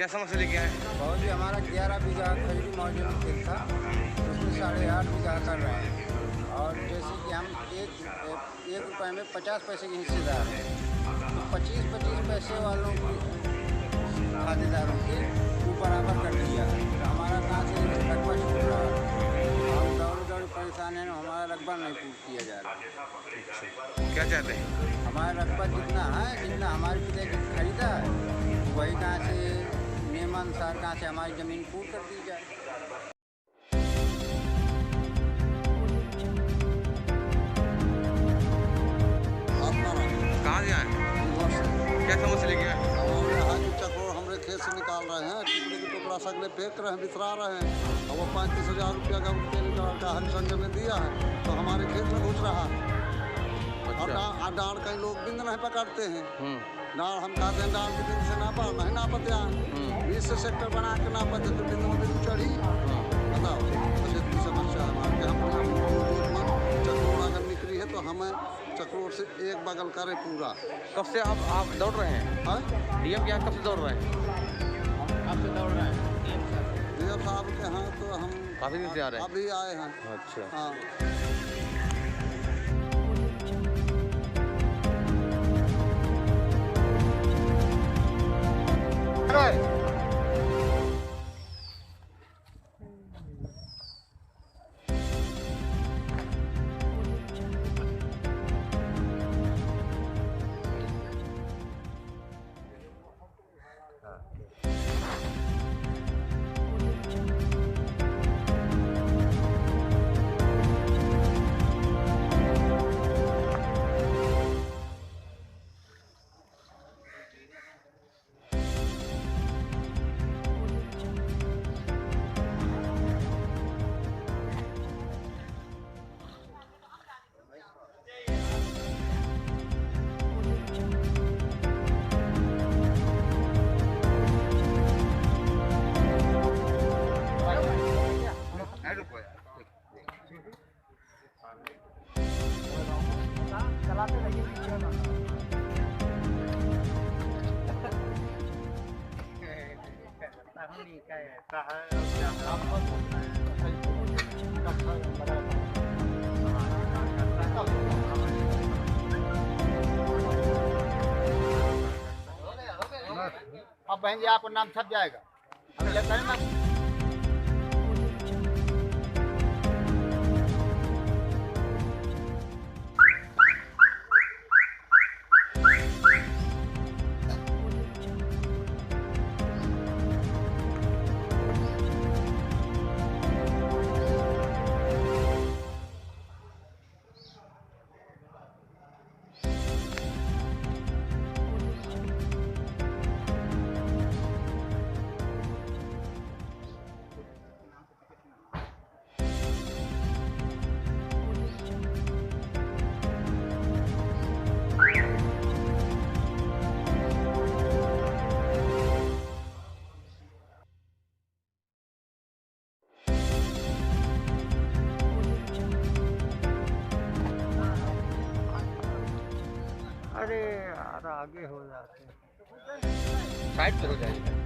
क्या समस्या लेके आए? बहुत जी, हमारा 11 बीघा खजूरी मौजूद खेत था, उसमें 8.5 बीघा कर रहे हैं। और जैसे कि हम एक रुपये में 50 पैसे के हिस्सेदार हैं, तो 25-25 पैसे वालों की खातेदारों के ऊपर बराबर कर दिया है। तो हमारा कहाँ से रकबा छूट रहा है, हम दौड़ परेशान हैं, हमारा रकबा नहीं पूरा किया जा रहा। क्या चाहते हैं? हमारा रकबा जितना है, जितना हमारे पिता जी खरीदा है, वही कहाँ से नियमानुसार कहाँ से हमारी ज़मीन पूरी कर दी जाए। कहाँ से आए? क्या समस्या लेके आए? चक्रोर हमारे खेत से निकाल रहे हैं, टुकड़े के टुकड़ा सगले फेंक रहे हैं, बिसरा रहे हैं। और वो 35,000 रुपया का हरिशंग में दिया है, तो हमारे खेत में घुस रहा है। और डाल कई लोग बिंद नहीं पकड़ते हैं। डाल हम कहते हैं डाल के दिन से नापा नहीं नापते हैं, 20 सेक्टर बना के नापते तो बिंद में बिंद चढ़ी। बताओ, बस इतनी समस्या है हमारे। हम चक्रोर अगर निकली है तो हमें चक्रोर से एक बगल करे पूरा। कब से आप दौड़ रहे हैं? डीएम के यहाँ कब से दौड़ रहे हैं? कब से दौड़ रहे हैं? डीएम साहब के यहाँ तो हम काफी दिन से आ रहे हैं। अभी आए हैं। अच्छा। हाँ। चलाते रहिए। अब बहन जी आपका नाम छप जाएगा, हमें लगता है ना। अरे यार आगे हो जाते हैं, साइड पे हो जाएगा।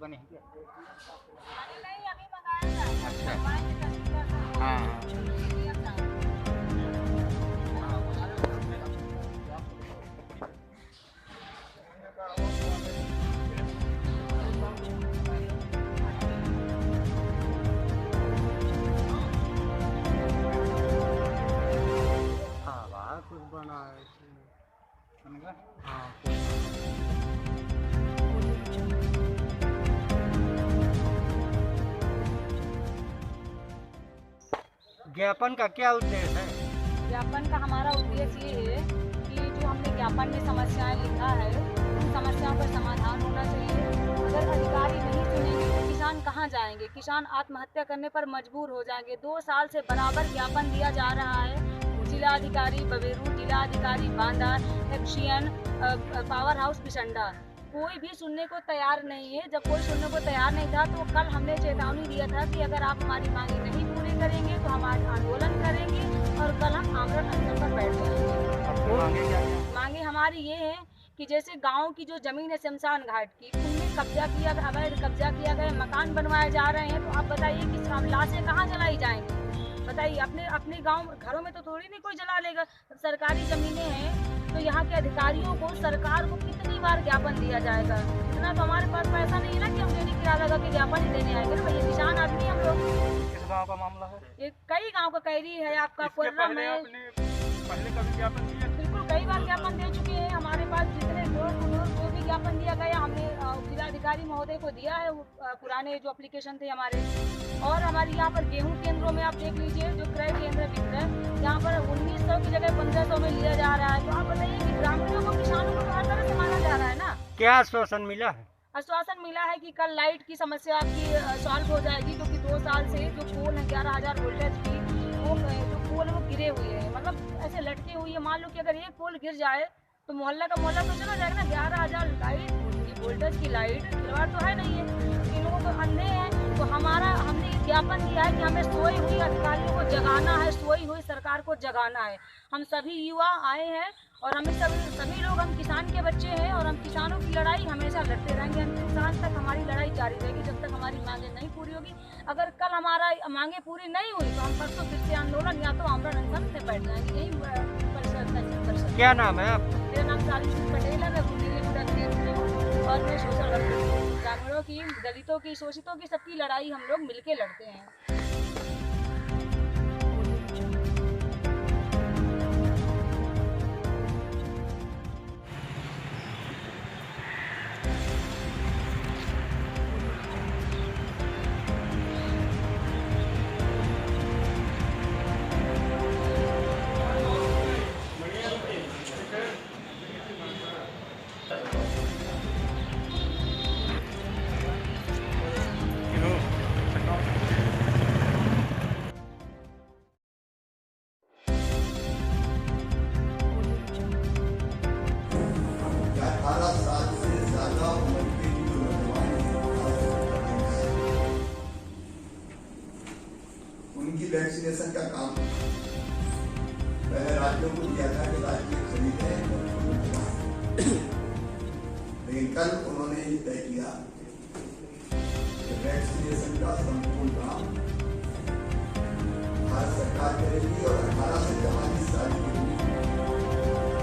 बने हैं। अच्छा। हाँ। कुछ बना है। हाँ। ज्ञापन का क्या उद्देश्य है? ज्ञापन का हमारा उद्देश्य ये है कि जो हमने ज्ञापन में समस्याएं लिखा है, उन समस्याओं का समाधान होना चाहिए। अगर अधिकारी नहीं सुनेंगे तो किसान कहाँ जाएंगे? किसान आत्महत्या करने पर मजबूर हो जाएंगे। 2 साल से बराबर ज्ञापन दिया जा रहा है। जिलाधिकारी बबेरू, जिलाधिकारी बांदा, एक्शियन, पावर हाउस बिसंडा, कोई भी सुनने को तैयार नहीं है। जब कोई सुनने को तैयार नहीं था तो कल हमने चेतावनी दिया था कि अगर आप हमारी मांगे नहीं पूरी करेंगे तो हम आज आंदोलन करेंगे और कल हम आमरण अनशन पर बैठ जाएंगे। मांगे हमारी ये है कि जैसे गांव की जो जमीन है शमशान घाट की, उनमें अवैध कब्जा किया गया, मकान बनवाए जा रहे हैं, तो आप बताइए कि लाशें कहाँ जलाई जाएंगी? बताइए, अपने गांव घरों में तो थोड़ी नहीं कोई जला लेगा। सरकारी जमीनें हैं तो यहाँ के अधिकारियों को, सरकार को कितनी बार ज्ञापन दिया जाएगा? इतना तो हमारे पास पैसा नहीं है ना कि हम डेली किराया लगा के ज्ञापन ही देने आएंगे ना भैया। किसान आदमी हम लोग। किस गांव का मामला है? ये कई गांव का, कैरी है आपका, कोर्रम है। पहले कभी ज्ञापन दिया? बिल्कुल, कई बार ज्ञापन दे चुके हैं। हमारे पास जितने डोर टू डोर जो भी ज्ञापन दिया गया हमने जिलाधिकारी महोदय को दिया है, पुराने जो एप्लीकेशन थे हमारे। और हमारे यहाँ पर गेहूं केंद्रों में आप देख लीजिए, जो क्रय केंद्र विक्रय, यहाँ पर 1900 की जगह 1500 में लिया जा रहा है। तो आप बताइए कि ग्रामीणों को, किसानों को तो हर तरह से माना जा रहा है ना। क्या आश्वासन मिला है? आश्वासन मिला है कि कल लाइट की समस्या आपकी सॉल्व हो जाएगी, क्योंकि 2 साल से जो पोल है 11,000 वोल्टेज की, वो जो पोल वो गिरे हुए हैं, मतलब ऐसे लटके हुए हैं। मान लो कि अगर एक पोल गिर जाए तो मोहल्ला का मोहल्ला तो चला जाएगा ना। 11,000 लाइट की वोल्टेज की लाइट, खिलवाड़ तो है नहीं है, इन लोगों को अंधे हैं। तो हमने ज्ञापन दिया है कि हमें सोई हुई अधिकारियों को जगाना है, सोई हुई सरकार को जगाना है। हम सभी युवा आए हैं और हमें सभी लोग, हम किसान के बच्चे हैं और हम किसानों की लड़ाई हमेशा लड़ते रहेंगे। अंतिम सांस तक हमारी लड़ाई जारी रहेगी, जब तक हमारी मांगे नहीं पूरी होगी। अगर कल हमारा मांगे पूरी नहीं हुई तो हम परसों फिर से आंदोलन या तो आमरण अनशन से बैठ जाएंगे। यही परिषद। क्या नाम है आपका? मेरा नाम साली पटेल है, मैं बुंदेली अध्यक्ष हूँ और मैं सोशल वर्कर। ग्रामीणों की, दलितों की, शोषितों की, सबकी लड़ाई हम लोग मिलके लड़ते हैं। वैक्सीनेशन का काम पहले राज्यों को दिया था कि राज्य खरीदें, लेकिन कल उन्होंने ये तय किया कि वैक्सीनेशन का संपूर्ण काम भारत सरकार करेगी और 18 से 44 साल के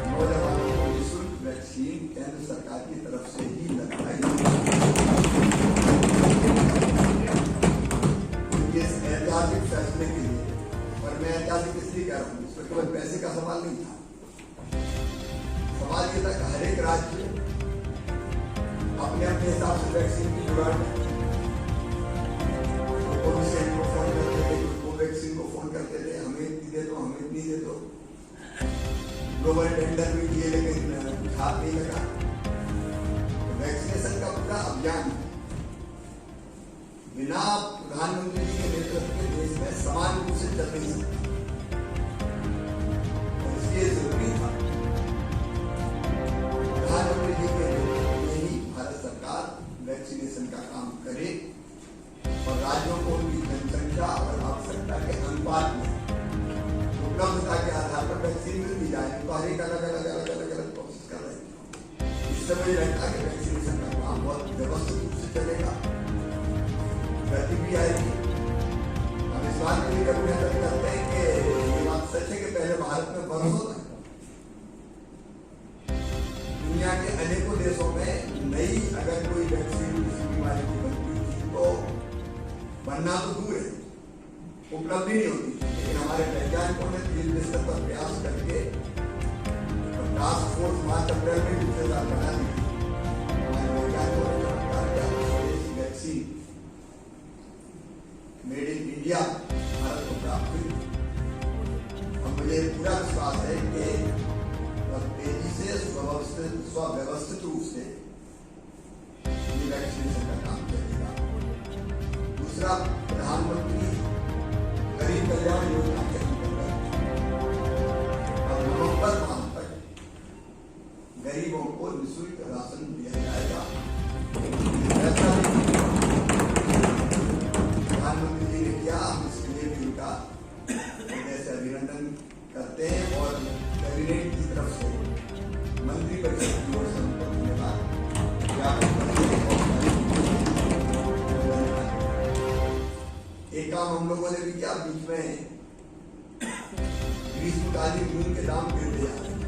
नौजवानों को निःशुल्क वैक्सीन केंद्र सरकार की तरफ से ही लगाई जाएगी। ऐतिहासिक फैसले के लिए, और मैं ऐतिहासिक इसलिए कह रहा हूँ, इसमें केवल पैसे का सवाल नहीं था। सवाल ये था कि हर एक राज्य अपने अपने हिसाब से वैक्सीन की जुगाड़ में कोविशील्ड को फोन करते थे, कोवैक्सीन को फोन करते थे, हमें इतनी दे दो, हमें इतनी दे दो। ग्लोबल टेंडर भी किए लेकिन कुछ हाथ नहीं लगा। तो वैक्सीनेशन का पूरा अभियान बिना प्रधानमंत्री जी के नेतृत्व के देश में समान रूप से चल नहीं सकता, और इसलिए जरूरी था प्रधानमंत्री जी के नेतृत्व में ही भारत सरकार वैक्सीनेशन का काम करे और राज्यों को उनकी जनसंख्या और आवश्यकता के अनुपात में उपलब्धता के आधार पर वैक्सीन मिलती जाए। तो हर एक अलग प्रोसेस कर रहे हैं। इस समय लगता है कि वैक्सीनेशन का काम बहुत व्यवस्थित रूप से चलेगा, गति भी आएगी। हम इस बात के लिए अभिनंदन करते हैं कि ये बात सच है कि पहले भारत में बरसों तक दुनिया के अनेकों देशों में नई अगर कोई वैक्सीन किसी बीमारी की बनती थी तो बनना तो दूर है, उपलब्धि नहीं होती थी। लेकिन हमारे वैज्ञानिकों ने फील्ड स्तर पर प्रयास करके टास्क फोर्स मार्च अप्रैल में दूसरे साल बना दी थी। हमारे वैज्ञानिकों ने चमत्कार किया, स्वदेशी vaccine made in India Bharat को प्राप्त हुई। और मुझे पूरा विश्वास है कि तेजी से स्वव्यवस्थित रूप से वैक्सीनेशन का काम चलेगा। दूसरा, प्रधानमंत्री गरीब कल्याण योजना के अंतर्गत अब नवंबर माह तक गरीबों को निःशुल्क राशन दिया जाएगा। ऐसा प्रधानमंत्री जी ने किया, हम इसके लिए भी उनका हृदय से अभिनंदन करते हैं और कैबिनेट की तरफ से मंत्री परिषद की ओर से उनको धन्यवाद ज्ञापन करते हैं। एक काम हम लोगों ने भी किया, बीच में ग्रीष्मकालीन मूंग के दाम गिरते जा रहे हैं,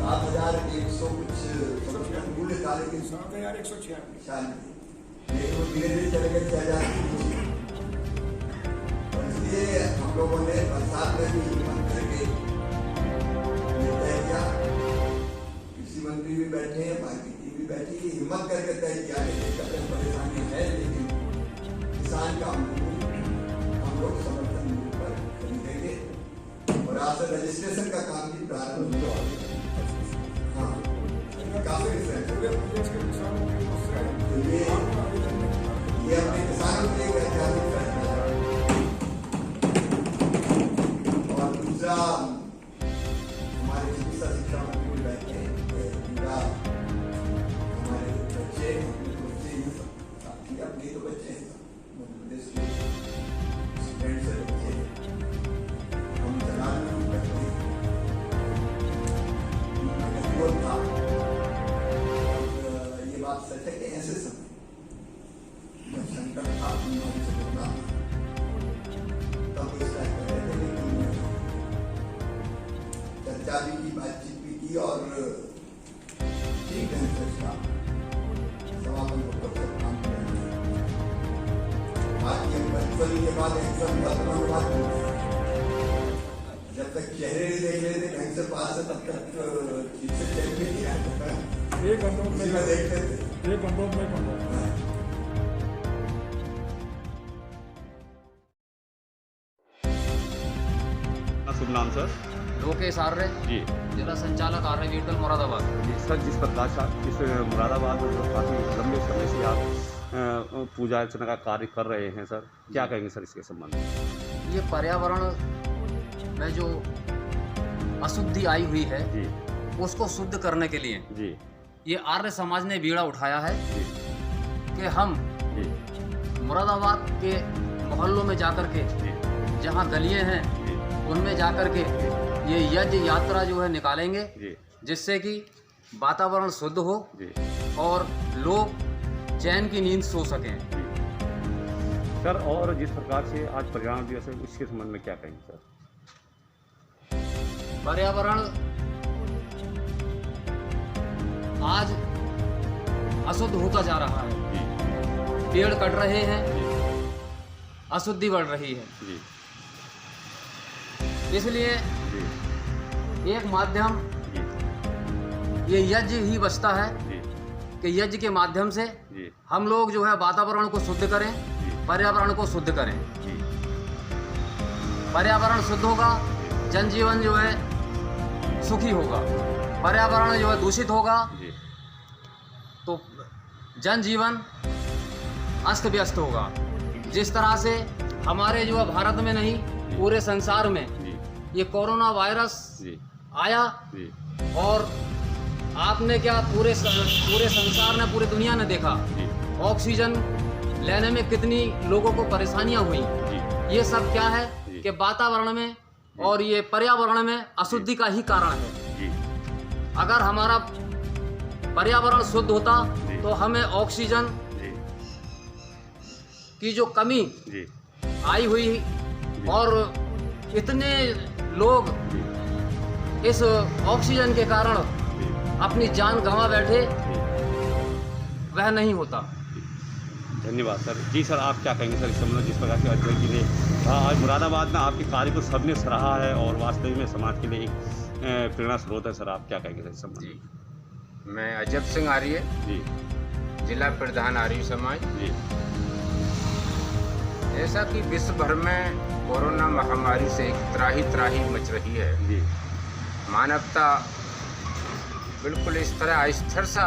7,100 कुछ मूल्य था, लेकिन 7,196 लेकिन वो धीरे धीरे चले गए 6,000। और इसलिए हम लोगों ने बरसात में भी हिम्मत करके तय किया, कृषि मंत्री भी बैठे हैं, मार्केटिंग भी बैठी है, हिम्मत करके तय किया कि दिक्कतें परेशानी है, लेकिन किसान का मूल्य हम लोग समर्थन मूल्य पर खरीदेंगे। और आज से रजिस्ट्रेशन का काम भी प्रारंभ हुआ। हाँ, काफी ये अपने किसानों के लिए ऐतिहासिक फैसला है। और दूसरा, हमारे चिकित्सा शिक्षा मंत्री भी बैठे हैं, हमारे बच्चे साथी अपने तो बच्चे हैं, मध्य प्रदेश के स्टूडेंट से बच्चे हम चलान करते हैं। था ये बात सच है कि ऐसे समय जब संकट था, बीमारी से होता तब इसका कर रहे थे, लेकिन चर्चा भी की, बातचीत भी की और ठीक ढंग से इसका समापन को काम करेंगे। बाकी बचपन के बाद एकदम बात जब तक चेहरे नहीं देख लेते ढंग से पास से, तब तक ठीक से चेक भी नहीं आता। एक घंटों में देखते थे, एक घंटों में शुभ नाम सर? लोकेश आर्य जी, जिला संचालक आर्य व्हीकल मुरादाबाद। जी सर, जिस प्रकार से इस मुरादाबाद में जो काफ़ी लंबे समय से आप पूजा अर्चना का कार्य कर रहे हैं सर, क्या कहेंगे सर इसके संबंध में? ये पर्यावरण में जो अशुद्धि आई हुई है जी, उसको शुद्ध करने के लिए जी, ये आर्य समाज ने बीड़ा उठाया है जी, कि हम जी, मुरादाबाद के मोहल्लों में जाकर के, जी, जहाँ गलियाँ हैं जी, उनमें जाकर के ये यज्ञ यात्रा जो है निकालेंगे, जी, जिससे कि वातावरण शुद्ध हो जी, और लोग चैन की नींद सो सकें। जी। सर, और जिस प्रकार से आज पर्यावरण दिवस है, उसके संबंध में क्या कहेंगे सर? पर्यावरण आज अशुद्ध होता जा रहा है, जी, पेड़ कट रहे हैं, जी, अशुद्धि बढ़ रही है। जी, इसलिए जी, एक माध्यम जी, ये यज्ञ ही बचता है जी, कि यज्ञ के माध्यम से जी, हम लोग जो है वातावरण को शुद्ध करें, जी, पर्यावरण को शुद्ध करें। जी, पर्यावरण शुद्ध होगा, जनजीवन जो है सुखी होगा। पर्यावरण जो है दूषित होगा जी, तो जनजीवन अस्त व्यस्त होगा। जिस तरह से हमारे जो है भारत में नहीं, पूरे संसार में जी, ये कोरोना वायरस जी, आया, जी, और आपने क्या पूरे संसार ने, पूरी दुनिया ने देखा जी, ऑक्सीजन लेने में कितनी लोगों को परेशानियां हुई। जी, ये सब क्या है जी, कि वातावरण में और ये पर्यावरण में अशुद्धि का ही कारण है। जी, अगर हमारा पर्यावरण शुद्ध होता जी, तो हमें ऑक्सीजन जी, की जो कमी जी, आई हुई और इतने लोग जी, इस ऑक्सीजन के कारण जी, अपनी जान गंवा बैठे, जी। वह नहीं होता। धन्यवाद सर। जी सर, आप क्या कहेंगे सर इस संबंध में, जिस प्रकार के अध्यक्ष जी ने आज मुरादाबाद में आपके कार्य को सबने सराहा है और वास्तव में समाज के लिए एक प्रेरणा स्रोत है सर, आप क्या कहेंगे सर इस संबंध में? मैं अजब सिंह आर्य, जी, जिला प्रधान आर्य समाज। जी, जैसा कि विश्व भर में कोरोना महामारी से एक त्राही मच रही है, जी, मानवता बिल्कुल इस तरह अस्थिर सा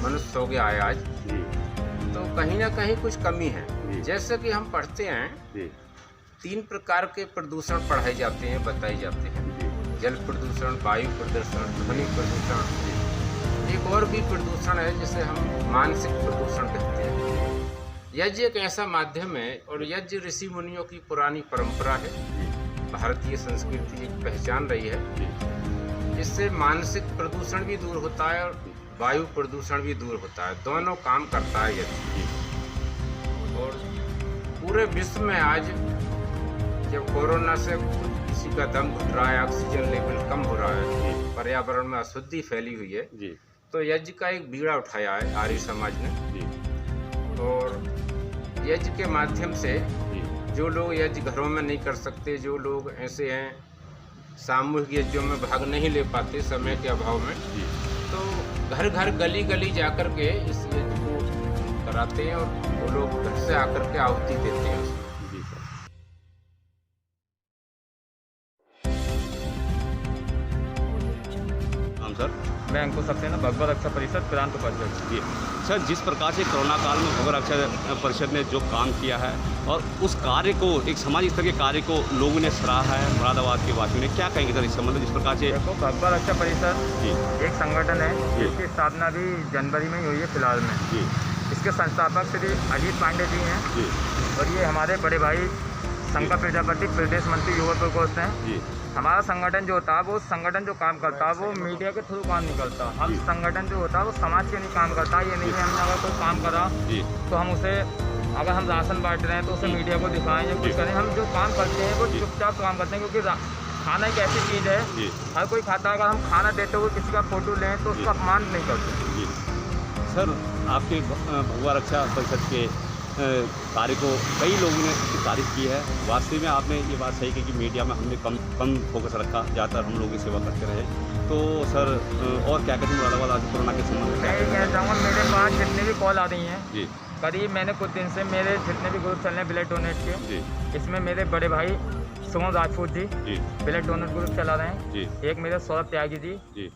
मनुष्य हो गया है आज, जी तो कहीं ना कहीं कुछ कमी है। जी। जैसे कि हम पढ़ते हैं, जी 3 प्रकार के प्रदूषण पढ़ाए जाते हैं, बताए जाते हैं। जी जल प्रदूषण, वायु प्रदूषण, ध्वनि प्रदूषण। एक और भी प्रदूषण है जिसे हम मानसिक प्रदूषण कहते हैं। यज्ञ एक ऐसा माध्यम है और यज्ञ ऋषि मुनियों की पुरानी परंपरा है, भारतीय संस्कृति की एक पहचान रही है। इससे मानसिक प्रदूषण भी दूर होता है और वायु प्रदूषण भी दूर होता है, दोनों काम करता है यज्ञ। और पूरे विश्व में आज जब कोरोना से किसी का दम घुट रहा है, ऑक्सीजन लेवल कम हो रहा है, पर्यावरण में अशुद्धि फैली हुई है, जी तो यज्ञ का एक बीड़ा उठाया है आर्य समाज ने। जी और यज्ञ के माध्यम से जी जो लोग यज्ञ घरों में नहीं कर सकते, जो लोग ऐसे हैं सामूहिक यज्ञों में भाग नहीं ले पाते समय के अभाव में, जी तो घर घर गली गली जाकर के इस यज्ञ को कराते हैं और वो लोग घर से आकर के आहुति देते हैं उसमें। जी सर। हम सर मैं अंकुश सक्सेना, भगवत रक्षा परिषद प्रांत उपाध्यक्ष। जी सर, जिस प्रकार से कोरोना काल में भगवत रक्षा परिषद ने जो काम किया है और उस कार्य को, एक सामाजिक स्तर के कार्य को लोगों ने सराहा है, मुरादाबाद के वासियों ने, क्या कहेंगे सर इस संबंध में, जिस प्रकार से? देखो, भगवत रक्षा परिषद जी एक संगठन है जी। जिसकी स्थापना भी जनवरी में ही हुई है फिलहाल में। जी इसके संस्थापक श्री अजीत पांडे जी हैं जी और ये हमारे बड़े भाई शंकर प्रजापति प्रदेश मंत्री युवा प्रकोष्ठ हैं। जी हमारा संगठन जो होता है वो संगठन जो काम करता है वो मीडिया के थ्रू काम नहीं करता। हम संगठन जो होता है वो समाज के नहीं काम करता। ये नहीं कि हमने अगर कोई काम करा जी तो हम उसे, अगर हम राशन बांट रहे हैं तो उसे मीडिया को दिखाएं या कुछ करें। हम जो काम करते हैं वो चुपचाप काम करते हैं, क्योंकि खाना एक ऐसी चीज़ है, जी हर कोई खाता है। अगर हम खाना देते हुए किसी का फोटो लें तो उसका अपमान नहीं करते। जी सर, आपके भगवा रक्षा परिषद के कार्य को कई लोगों ने इसकी तारीफ की है। वास्तव में आपने ये बात सही की कि मीडिया में हमने कम फोकस रखा, ज़्यादातर हम लोगों की सेवा करते रहे। तो सर और क्या कहते हैं मुरादाबाद आज कोरोना के संबंध में? मैं ये कहना चाहूँगा, मेरे पास जितने भी कॉल आ रही हैं, जी करीब मैंने कुछ दिन से मेरे जितने भी ग्रुप चल रहे हैं ब्लड डोनेट के, जी इसमें मेरे बड़े भाई सुमन राजपूत जी जी ब्लड डोनेट ग्रुप चला रहे हैं। जी एक मेरे सौरभ त्यागी जी जी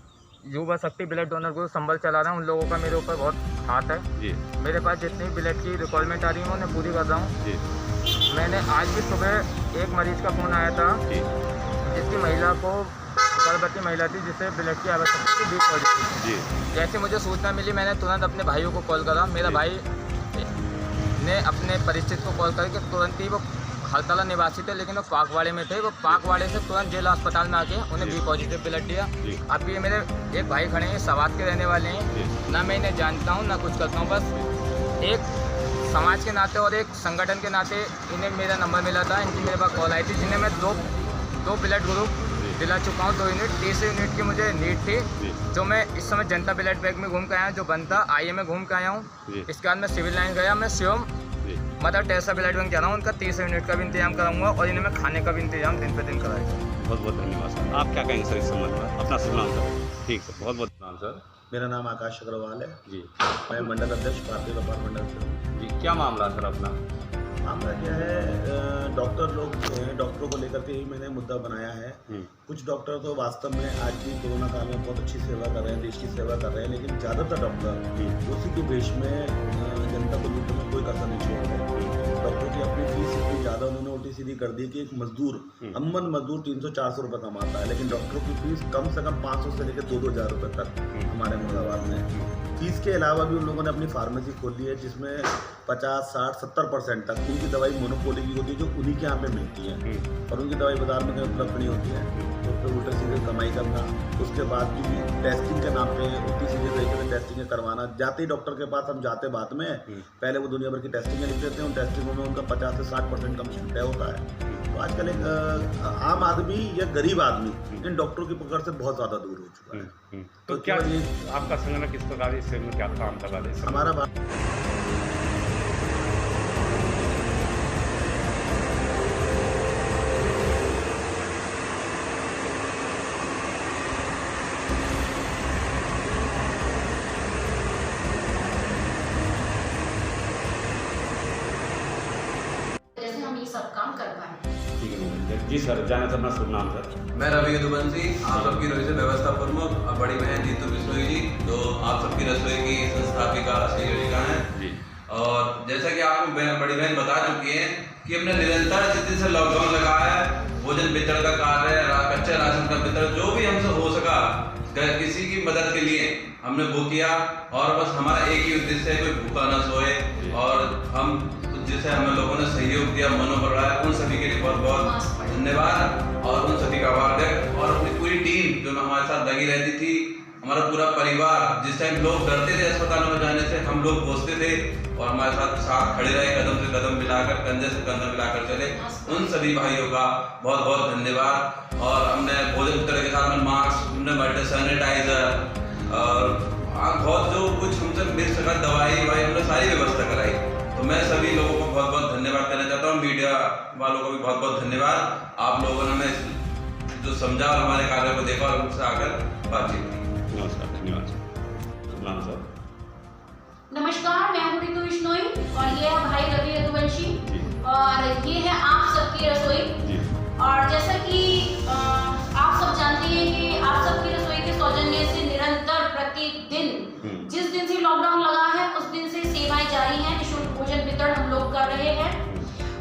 युवा शक्ति ब्लड डोनर ग्रुप संभल चला रहे हैं। उन लोगों का मेरे ऊपर बहुत हाथ है। जी मेरे पास जितनी ब्लड की रिक्वायरमेंट आ रही है मैं उन्हें पूरी कर रहा हूँ। जी मैंने आज भी सुबह एक मरीज का फ़ोन आया था जी जिसकी महिला को, गर्भवती महिला थी जिसे ब्लड की आवश्यकता थी, बी पॉजिटिव। जी जैसे मुझे सूचना मिली मैंने तुरंत अपने भाइयों को कॉल करा। मेरा जी। भाई ने अपने परिचित को कॉल करके तुरंत ही, वो हरतला निवासी थे लेकिन वो पाकवाड़े में थे, वो पाकवाड़े से तुरंत जिला अस्पताल में आके उन्हें जी। बी पॉजिटिव ब्लड दिया। जी। अब ये मेरे एक भाई खड़े हैं, सवात के रहने वाले हैं, जी ना मैं इन्हें जानता हूँ ना कुछ करता हूँ, बस एक समाज के नाते और एक संगठन के नाते इन्हें मेरा नंबर मिला था। इनकी मेरे पास कॉल आई थी जिन्हें मैं दो ब्लड ग्रुप दिला चुका हूँ, 2 यूनिट। 30 यूनिट की मुझे नीड थी, जी जो मैं इस समय जनता ब्लड बैंक में घूम के आया हूँ, जो बनता आईए में घूम के आया हूँ। जी इसके बाद मैं सिविल लाइन गया, मैं शिवम जी मदर टेरेसा ब्लड बैंक जा रहा हूँ। उनका 30 यूनिट का भी इंतजाम कराऊंगा और इन्हें मैं खाने का भी इंतजाम दिन पे दिन कराएगा। बहुत बहुत धन्यवाद सर। आप क्या कहेंगे सर इस संबंध में, अपना शुभ नाम सर? ठीक सर, बहुत बहुत नाम सर। मेरा नाम आकाश अग्रवाल है। जी मैं मंडल अध्यक्ष भारतीय व्यापार मंडल से हूँ। जी क्या मामला सर अपना? मामला क्या है, डॉक्टर लोग हैं, डॉक्टरों को लेकर के ही मैंने मुद्दा बनाया है। कुछ डॉक्टर तो वास्तव में आज भी कोरोना काल में बहुत अच्छी सेवा कर रहे हैं, देश की सेवा कर रहे हैं, लेकिन ज़्यादातर डॉक्टर उसी के भेष में जनता को लूटने में कोई कसर नहीं छोड़ रहे। डॉक्टर की अपनी फीस इतनी ज़्यादा उन्होंने उल्टी सीधी कर दी कि एक मजदूर, अमन मजदूर 300-400 रुपये कमाता है, लेकिन डॉक्टरों की फीस कम से कम 500 से लेकर 2-2 हज़ार रुपये तक हमारे मुरादाबाद में। फीस के अलावा भी उन लोगों ने अपनी फार्मेसी खोल ली है जिसमें 50, 60, 70% तक उनकी दवाई मोनोपोली की होती है, जो उन्हीं के यहाँ पे मिलती है और उनकी दवाई बाजार में कहीं उपलब्ध नहीं होती है। तो उस पर उल्टे सीधे कमाई करना, उसके बाद भी टेस्टिंग के नाम पे उल्टी सीधे तरीके से टेस्टिंग करवाना। जाते ही डॉक्टर के पास हम जाते बात में पहले वो दुनिया भर की टेस्टिंग लिख देते हैं, उन टेस्टिंगों में उनका 50 से 60% कमीशन तय होता है। तो आजकल एक आम आदमी या गरीब आदमी इन डॉक्टरों की पकड़ से बहुत ज़्यादा दूर हो चुका है। तो क्या आपका संगठन किस प्रकार इससे में क्या काम कर रहा है? हमारा बात जैसे हम ये सब काम कर पाए। ठीक है, जी सर, जाना चाहना शुभ नाम सर। मैं रवि यदुवंशी, आप सबकी रसोई से व्यवस्था प्रमुख और बड़ी बहन जीतू बिश्नोई जी, जो आप सबकी रसोई की संस्थापिका संयोजिका हैं जी। और जैसा कि आपको बड़ी बहन बता चुकी हैं कि हमने निरंतर जिस दिन से लॉकडाउन लगा है, भोजन वितरण का कार्य, कच्चे राशन का वितरण, जो भी हमसे हो सका किसी की मदद के लिए हमने वो किया। और बस हमारा एक ही उद्देश्य है, कोई भूखा न सोए, और हम जिसे हमें लोगों ने सहयोग दिया, मनोबल बढ़ाया, उन सभी के लिए बहुत बहुत धन्यवाद और उन सभी का आभार व्यक्त। और अपनी पूरी टीम जो हमारे साथ लगी रहती थी, हमारा पूरा परिवार, जिस टाइम लोग डरते थे अस्पतालों में जाने से, हम लोग पहुँचते थे और हमारे साथ खड़े रहे, कदम से कदम मिलाकर, कंधे से कंधा मिलाकर चले। उन सभी भाइयों का बहुत बहुत धन्यवाद। और हमने भोजन वितरण के साथ में मास्क, हमने बर्थडे सैनिटाइजर और बहुत जो कुछ हमसे मिल सका, दवाई हमने सारी व्यवस्था कराई। तो मैं सभी लोगों को बहुत बहुत धन्यवाद कहना चाहता हूँ। मीडिया वालों को भी बहुत बहुत धन्यवाद। आप लोगों ने हमें जो समझा और हमारे कार्य को देखा और उनसे आकर बातचीत की। नमस्कार, धन्यवाद सर। नमस्कार, मैं हूँ रितु बिश्नोई और ये है भाई रवि यदुवंशी और ये है आप सबकी रसोई। और जैसा कि आप सब जानते हैं कि आप सबकी रसोई के सौजन्य से निरंतर प्रतिदिन जिस दिन से लॉकडाउन लगा है उस दिन से सेवाएं जारी हैं, निःशुल्क भोजन वितरण हम लोग कर रहे हैं।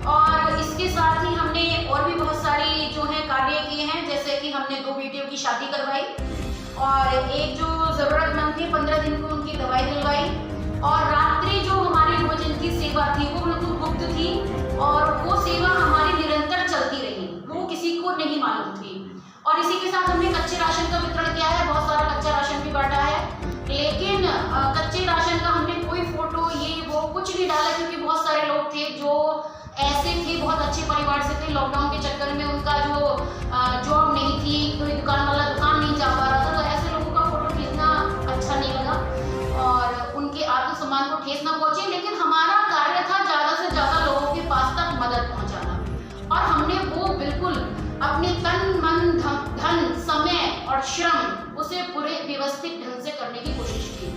और इसके साथ ही हमने और भी बहुत सारी जो है कार्य किए हैं, जैसे कि हमने 2 बेटियों की शादी करवाई और एक जो जरूरतमंद थे 15 दिन को उनकी दवाई दिलवाई। और रात्रि जो हमारी भोजन की सेवा थी वो बिल्कुल गुप्त थी और वो सेवा हमारी निरंतर चलती रही, वो किसी को नहीं मालूम थी। और इसी के साथ हमने कच्चे राशन का वितरण किया है, बहुत सारा कच्चा राशन भी बांटा है। लेकिन कच्चे राशन का हमने कोई फोटो ये वो कुछ नहीं डाला, क्योंकि बहुत सारे लोग थे जो ऐसे थे, बहुत अच्छे परिवार से थे, लॉकडाउन के चक्कर में उनका जो जॉब नहीं थी, कोई दुकान वाला दुकान नहीं जा पा रहा था, तो ऐसे लोगों का फोटो खींचना अच्छा नहीं लगा और उनके आत्मसम्मान को ठेस न पहुंचे। लेकिन हमारा कार्य था ज़्यादा से ज़्यादा लोगों के पास तक मदद पहुंचाना और हमने वो बिल्कुल अपने तन मन धन समय और श्रम उसे पूरे व्यवस्थित ढंग से करने की कोशिश की।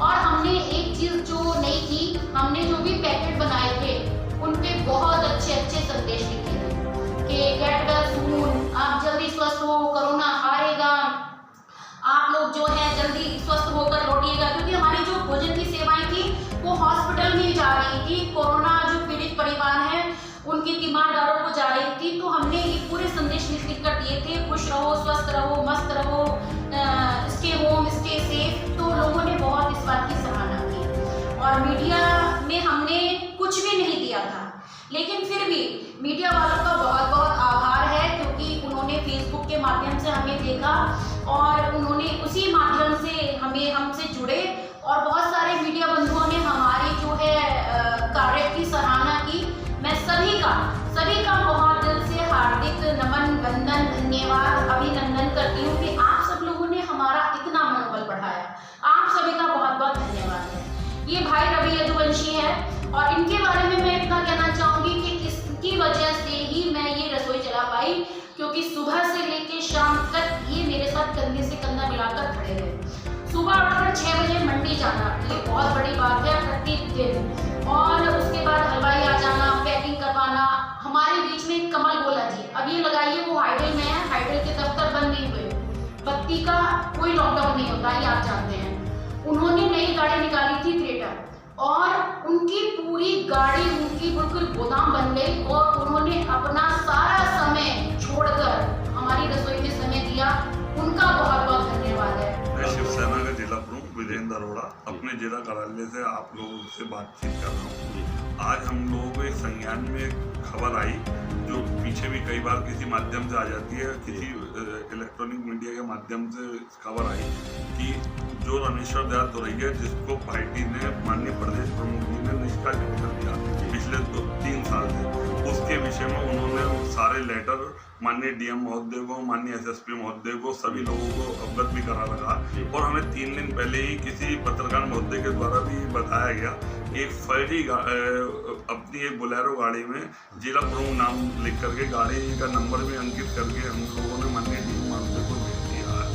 और हमने एक चीज़ जो नहीं की, हमने जो भी पैकेट बनाए थे उन पे बहुत अच्छे अच्छे संदेश लिखे थे कि गेट वेल सून, आप जल्दी स्वस्थ हो, कोरोना हारेगा, आप लोग जो है जल्दी स्वस्थ होकर लौटिएगा। क्योंकि हमारी जो भोजन की सेवाएं थी वो हॉस्पिटल में जा रही थी, कोरोना जो पीड़ित परिवार है उनके तीमारदारों को जा रही थी। तो हमने ये पूरे संदेश लिख कर दिए थे, खुश रहो, स्वस्थ रहो, मस्त रहो, स्टे होम, स्टे सेफ। तो लोगों ने बहुत इस बात की सराहना की और मीडिया में हमने कुछ भी नहीं दिया था, लेकिन फिर भी मीडिया वालों का बहुत बहुत आभार है, क्योंकि उन्होंने फेसबुक के माध्यम से हमें देखा और उन्होंने उसी माध्यम से हमसे जुड़े और बहुत सारे मीडिया बंधुओं ने हमारे जो है कार्य की सराहना की। मैं सभी का बहुत दिल से हार्दिक नमन, वंदन, धन्यवाद, अभिनंदन करती हूँ कि आप सब लोगों ने हमारा इतना मनोबल बढ़ाया। आप सभी का बहुत बहुत धन्यवाद है। ये भाई रवि यदुवंशी है और इनके बारे में मैं इतना कहना चाहूँगी कि इसकी वजह से ही मैं ये रसोई चला पाई, क्योंकि सुबह से लेकर शाम तक ये मेरे साथ कंधे से कंधा मिलाकर खड़े रहे। सुबह उठकर 6 बजे मंडी जाना, ये बहुत बड़ी बात है प्रतिदिन, और उसके बाद हलवाई आ जाना, पैकिंग करवाना। हमारे बीच में कमल बोला जी, अब ये लगाइए, वो हाइडल में है, हाइडल के दफ्तर बंद नहीं हुए, बत्ती का कोई लॉकडाउन नहीं होता, ये आप जानते हैं। उन्होंने नई गाड़ी निकाली थी क्रेटा और उनकी पूरी गाड़ी उनकी बिल्कुल गोदाम बन गई और उन्होंने अपना सारा समय छोड़कर हमारी रसोई में समय दिया। उनका बहुत बहुत धन्यवाद है। मैं शिवसेना का जिला प्रमुख विजेंद्र अरोड़ा अपने जिला कार्यालय से आप लोगों से बातचीत कर रहा हूँ। आज हम लोगों को एक संज्ञान में खबर आई, जो पीछे भी कई बार किसी माध्यम से आ जाती है, किसी इलेक्ट्रॉनिक मीडिया के माध्यम से खबर आई कि जो रामेश्वर दयाल तोरैया, जिसको पार्टी ने माननीय प्रदेश प्रमुख जी ने निष्कासित कर दिया पिछले 3 साल से, उसके विषय में उन्होंने सारे लेटर माननीय डीएम महोदय को, माननीय एसएसपी महोदय को, सभी लोगों को अवगत भी करा लगा। और हमें 3 दिन पहले ही किसी पत्रकार महोदय के द्वारा भी बताया गया, एक फर्जी अपनी एक बोलेरो गाड़ी में जिला प्रमुख नाम लिख करके गाड़ी का नंबर भी अंकित करके हम लोगों ने माननीय डीएम महोदय को भेज दिया है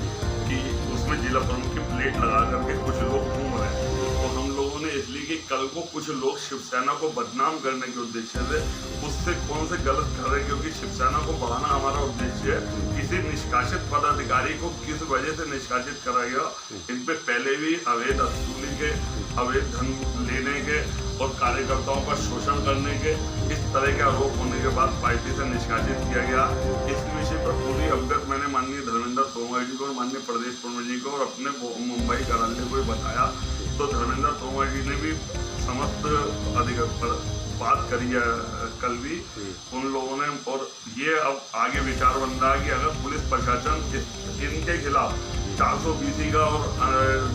कि उसमें जिला प्रमुख की प्लेट लगा करके कुछ लोग घूम रहे हैं। तो हम लोगों ने इसलिए कि कल को कुछ लोग शिवसेना को बदनाम करने के उद्देश्य से उससे कौन से गलत कर रहे हैं, क्योंकि शिवसेना को बढ़ाना हमारा उद्देश्य है। किसी निष्कासित पदाधिकारी को किस वजह से निष्कासित करा गया, इन पे पहले भी अवैध वसूली के, अवैध धन लेने के और कार्यकर्ताओं का शोषण करने के इस तरह के आरोप होने के बाद पार्टी से निष्कासित किया गया। इस विषय पर पूरी अवगत मैंने माननीय धर्मेंद्र तोमर जी को और माननीय प्रदेश प्रमुख जी को और अपने मुंबई कार्यालय को बताया, तो धर्मेंद्र तोमर जी ने भी समस्त अधिकार बात करी है कल भी उन लोगों ने। और ये अब आगे विचार बन रहा है कि अगर पुलिस प्रशासन इनके खिलाफ 420 का और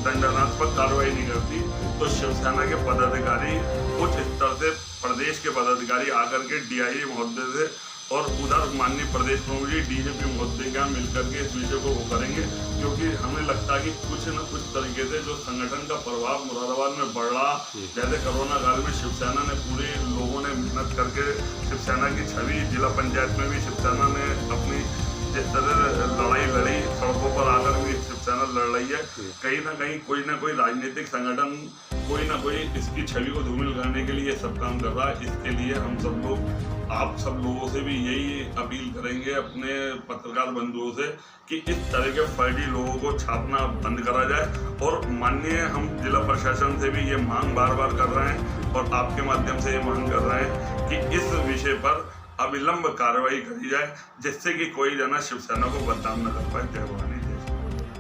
दंडात्मक कार्रवाई नहीं करती तो शिवसेना के पदाधिकारी उच्च स्तर से प्रदेश के पदाधिकारी आकर के डीआईजी महोदय से और उधर माननीय प्रदेश प्रमुख जी डीजीपी महोदय के यहाँ मिलकर के इस विषय को वो करेंगे, क्योंकि हमें लगता है कि कुछ न कुछ तरीके से जो संगठन का प्रभाव मुरादाबाद में बढ़ रहा, जैसे कोरोना काल में शिवसेना ने पूरे लोगों ने मेहनत करके शिवसेना की छवि जिला पंचायत में भी शिवसेना ने अपनी जिस तरह लड़ाई लड़ी, सड़कों पर आकर भी शिवसेना लड़ रही है। कहीं ना कहीं कोई ना कोई राजनीतिक संगठन कोई ना कोई इसकी छवि को धूमिल करने के लिए सब काम कर रहा है। इसके लिए हम सब लोग, आप सब लोगों से भी यही अपील करेंगे अपने पत्रकार बंधुओं से कि इस तरह के फर्जी लोगों को छापना बंद करा जाए। और माननीय हम जिला प्रशासन से भी ये मांग बार बार कर रहे हैं और आपके माध्यम से ये मांग कर रहे हैं कि इस विषय पर अविलंब कार्रवाई करी जाए, जिससे कि कोई जना शिवसेना को बदनाम न कर पाए। जय भवानी।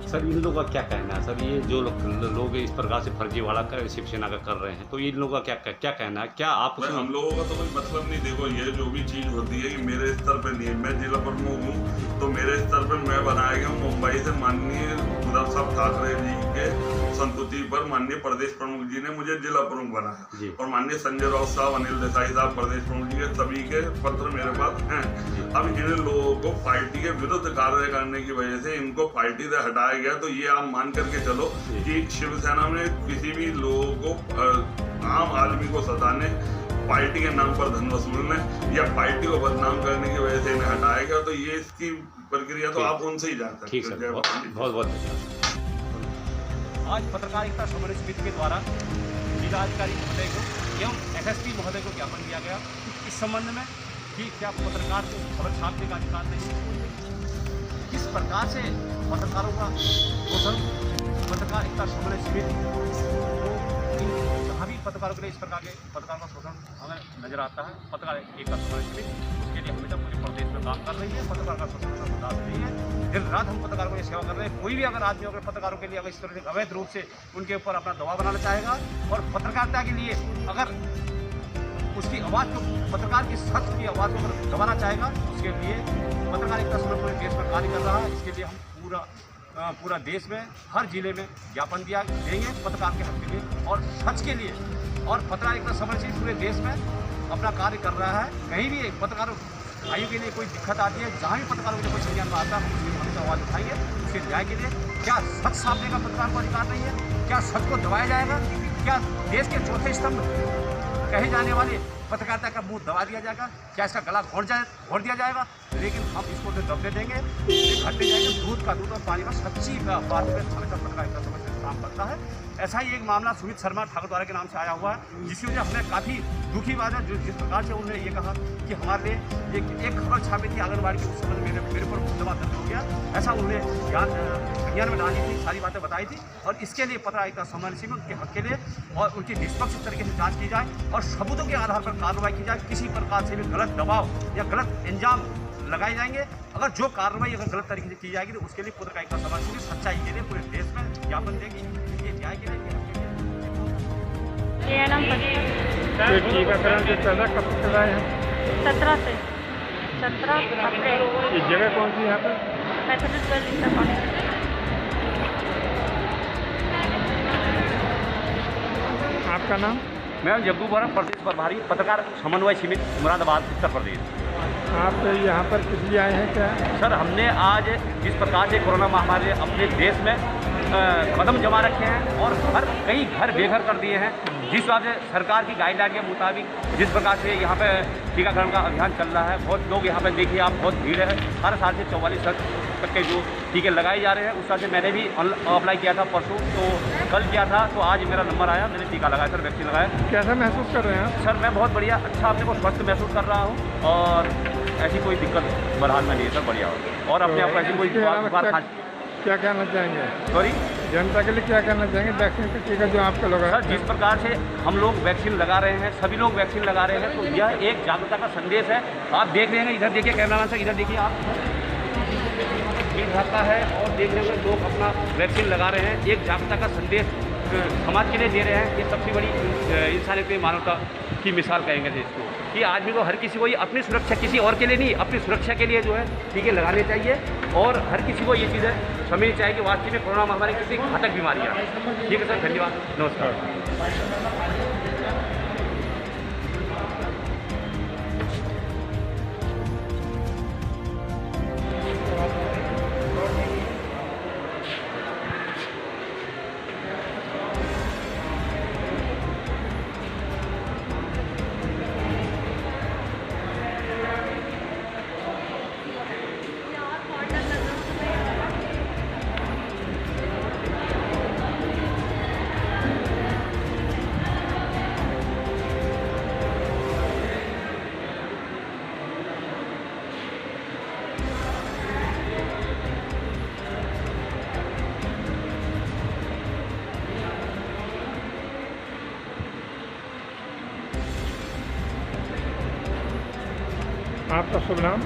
सर इन लोगों का क्या कहना है? सर ये जो लोग इस प्रकार से फर्जीवाड़ा कर शिवसेना का कर रहे हैं, तो इन लोगों का क्या कहना है? क्या आप हम लोगों का तो कोई मतलब नहीं। देखो, ये जो भी चीज़ होती है कि मेरे स्तर पर नहीं है, मैं जिला प्रमुख हूँ तो मेरे स्तर पर मैं बनाया गया हूँ। मुंबई से माननीय उद्धव साहब ठाकरे जी के संतुति पर माननीय प्रदेश प्रमुख जी ने मुझे जिला प्रमुख बनाया और माननीय संजय राउत साहब, अनिल देसाई साहब प्रदेश प्रमुख जी के सभी के पत्र मेरे पास हैं। अब इन लोगों को पार्टी के विरुद्ध कार्य करने की वजह से इनको पार्टी से हटाया गया, तो ये आप मान करके चलो कि शिवसेना में किसी भी लोगों को आम आदमी को सताने, पार्टी के नाम पर धन वसूलने या पार्टी को बदनाम करने की वजह से इन्हें हटाया गया, तो ये इसकी प्रक्रिया तो आप उनसे ही जान सकते हैं। बहुत बहुत धन्यवाद। आज पत्रकारिता समन्वय समिति के द्वारा जिलाधिकारी महोदय को एवं एसएसपी महोदय को ज्ञापन दिया गया इस संबंध में कि क्या पत्रकार को खबर छापने का अधिकार नहीं, किस प्रकार से पत्रकारों का शोषण पत्रकारिता समन्वय समिति को जहाँ भी पत्रकारों के लिए इस प्रकार के पत्रकारों का शोषण हमें नजर आता है। पत्रकार एकता समन्वय समिति उसके लिए हमेशा पूरे प्रदेश में काम कर रही है। पत्रकार का शोषण का बर्दाश्त नहीं है। दिन रात हम पत्रकारों की सेवा कर रहे हैं। कोई भी अगर आदमी अगर पत्रकारों के लिए अगर इस तरह से अवैध रूप से उनके ऊपर अपना दबाव बनाना चाहेगा और पत्रकारिता के लिए अगर उसकी आवाज़ को, पत्रकार की सच की आवाज़ को अगर दबाना चाहेगा, उसके लिए पत्रकारिता समन्वय पूरे देश में कार्य कर रहा है। इसके लिए हम पूरा देश में हर जिले में ज्ञापन देंगे पत्रकार के हक के लिए और सच के लिए। और पत्रकारिता समन्वय पूरे देश में अपना कार्य कर रहा है। कहीं भी पत्रकारों भाइयों के लिए कोई दिक्कत आती है, जहाँ भी पत्रकारों के लिए कोई संज्ञान में आता है, हम उसकी हमेशा आवाज़ उठाएंगे उसके न्याय के लिए। क्या सच सामने का पत्रकार को अधिकार नहीं है? क्या सच को दबाया जाएगा? क्या देश के चौथे स्तंभ कहे जाने वाले पत्रकारिता का मुंह दबा दिया जाएगा? क्या इसका गला घोट दिया जाएगा? लेकिन हम इसको दबने देंगे, घटने जाएंगे। दूध का दूध और पानी का सच्ची बात में हमेशा पत्रकारिता समझ काम करता है। ऐसा ही एक मामला सुमित शर्मा ठाकुर द्वारा के नाम से आया हुआ है, जिसकी वजह हमें काफ़ी दुखी बात है। जिस प्रकार से उन्होंने ये कहा कि हमारे लिए एक खबर छापी थी आंगनबाड़ी की, उस समय मेरे ऊपर मुकदमा दर्ज हो गया, ऐसा उन्होंने ज्ञान में डाली थी, सारी बातें बताई थी। और इसके लिए पत्रकारिता समन्वय समिति के हक के लिए और उनकी निष्पक्ष तरीके से जाँच की जाए और सबूतों के आधार पर कार्रवाई की जाए। किसी प्रकार से भी गलत दबाव या गलत इंजाम लगाए जाएंगे। अगर जो कार्रवाई अगर गलत तरीके से की जाएगी तो उसके लिए पत्रकारिता समन्वय समिति सच्चाई के लिए पूरे देश में ज्ञापन देगी। ये न्याय के लिए टीकाकरण जो चल रहा है कब चल रहा है? 17 से 17 अप्रैल। ये जगह कौन सी यहाँ पर? Methodist girls inter college. आपका नाम? मैं जग्गू बोरा, प्रदेश प्रभारी पत्रकार समन्वय समिति मुरादाबाद उत्तर प्रदेश। आप यहाँ पर किस लिए आए हैं? क्या सर, हमने आज जिस प्रकार से कोरोना महामारी अपने देश में कदम जमा रखे हैं और कई घर बेघर कर दिए हैं। जिस हिसाब से सरकार की गाइडलाइन के मुताबिक जिस प्रकार से यहाँ पे टीकाकरण का अभियान चल रहा है, बहुत लोग यहाँ पे देखिए आप, बहुत भीड़ है। हर साल से 44 तक के जो टीके लगाए जा रहे हैं, उस साल से मैंने भी अप्लाई किया था परसों, तो कल किया था, तो आज मेरा नंबर आया, मैंने टीका लगाया सर, वैक्सीन लगाया। कैसा महसूस कर रहे हैं सर? मैं बहुत बढ़िया, अच्छा अपने को स्वस्थ महसूस कर रहा हूँ और ऐसी कोई दिक्कत बरहाल में नहीं है सर, बढ़िया हो। और अपने आप को ऐसी कोई बुखार क्या कहना चाहेंगे? सॉरी, जनता के लिए क्या कहना चाहेंगे वैक्सीन का टीका जो आपका लगा? सर, जिस प्रकार से हम लोग वैक्सीन लगा रहे हैं, सभी लोग वैक्सीन लगा रहे हैं, तो यह एक जागरूकता का संदेश है। आप देख रहे हैं, इधर देखिए कैमरामैन सर, इधर देखिए आप, ये भागता है और देख रहे हैं लोग अपना वैक्सीन लगा रहे हैं। एक जागरूकता का संदेश समाज के लिए दे रहे हैं। ये सबसे बड़ी इंसानियत में मानवता की मिसाल कहेंगे इसको, कि आदमी को, हर किसी को ये अपनी सुरक्षा, किसी और के लिए नहीं, अपनी सुरक्षा के लिए जो है टीके लगाने चाहिए। और हर किसी को ये चीज़ें समझनी चाहिए कि वास्तव में कोरोना महामारी किसी घातक बीमारी है। ठीक है सर, धन्यवाद, नमस्कार। आपका शुभ नाम?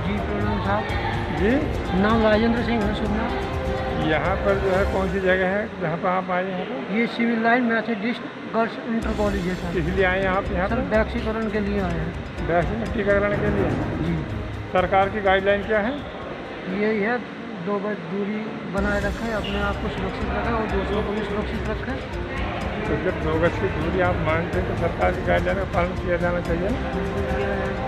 जी प्रणाम साहब। जी, नाम राजेंद्र सिंह है, शुभ नाम। यहाँ पर जो है कौन सी जगह है जहाँ पर आप आए हैं? ये civil line Methodist girls inter college है सर। इसलिए आए हैं आप यहाँ सर? पर वैक्सीकरण के लिए आए हैं। वैक्सीन टीकाकरण के लिए? जी। सरकार की गाइडलाइन क्या है? यही है, 2 गज दूरी बनाए रखें, अपने आप को सुरक्षित रखें और दूसरों को भी सुरक्षित रखें। तो जब 2 गज की दूरी आप मानते हैं तो सरकार की गाइडलाइन का पालन किया जाना चाहिए।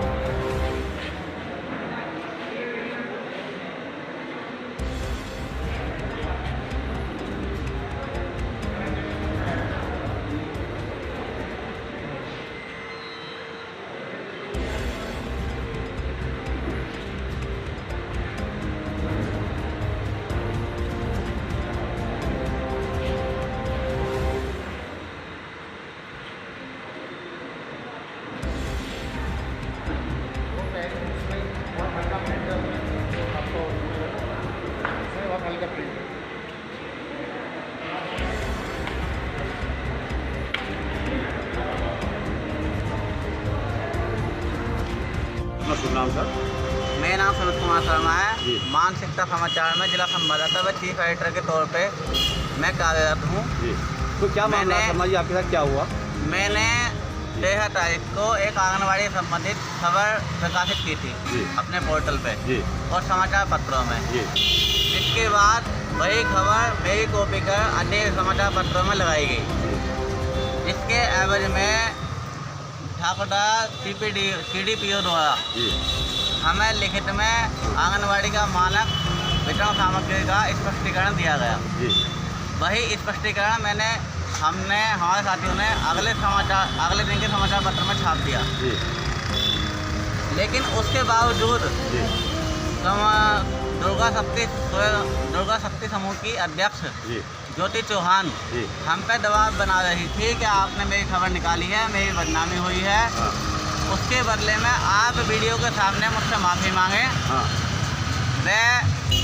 शुभ नाम सर? मेरा नाम सुमित कुमार शर्मा है। मानसिकता समाचार में जिला संवाददाता व चीफ एडिटर के तौर पे मैं कार्यरत हूँ। तो क्या मामला शर्मा जी, आपके साथ क्या हुआ? मैंने 13 तारीख को एक आंगनबाड़ी संबंधित खबर प्रकाशित की थी अपने पोर्टल पे और समाचार पत्रों में। इसके बाद वही खबर मेरी कॉपी कर अन्य समाचार पत्रों में लगाई गई। इसके एवज में ठाकुरदार CDPO द्वारा हमें लिखित में आंगनबाड़ी का मानक वितरण सामग्री का स्पष्टीकरण दिया गया। वही स्पष्टीकरण हमने हमारे साथियों ने अगले दिन के समाचार पत्र में छाप दिया। लेकिन उसके बावजूद दुर्गा शक्ति समूह की अध्यक्ष ज्योति चौहान हम पे दबाव बना रही थी कि आपने मेरी खबर निकाली है, मेरी बदनामी हुई है। उसके बदले में आप वीडियो के सामने मुझसे माफ़ी मांगे, वे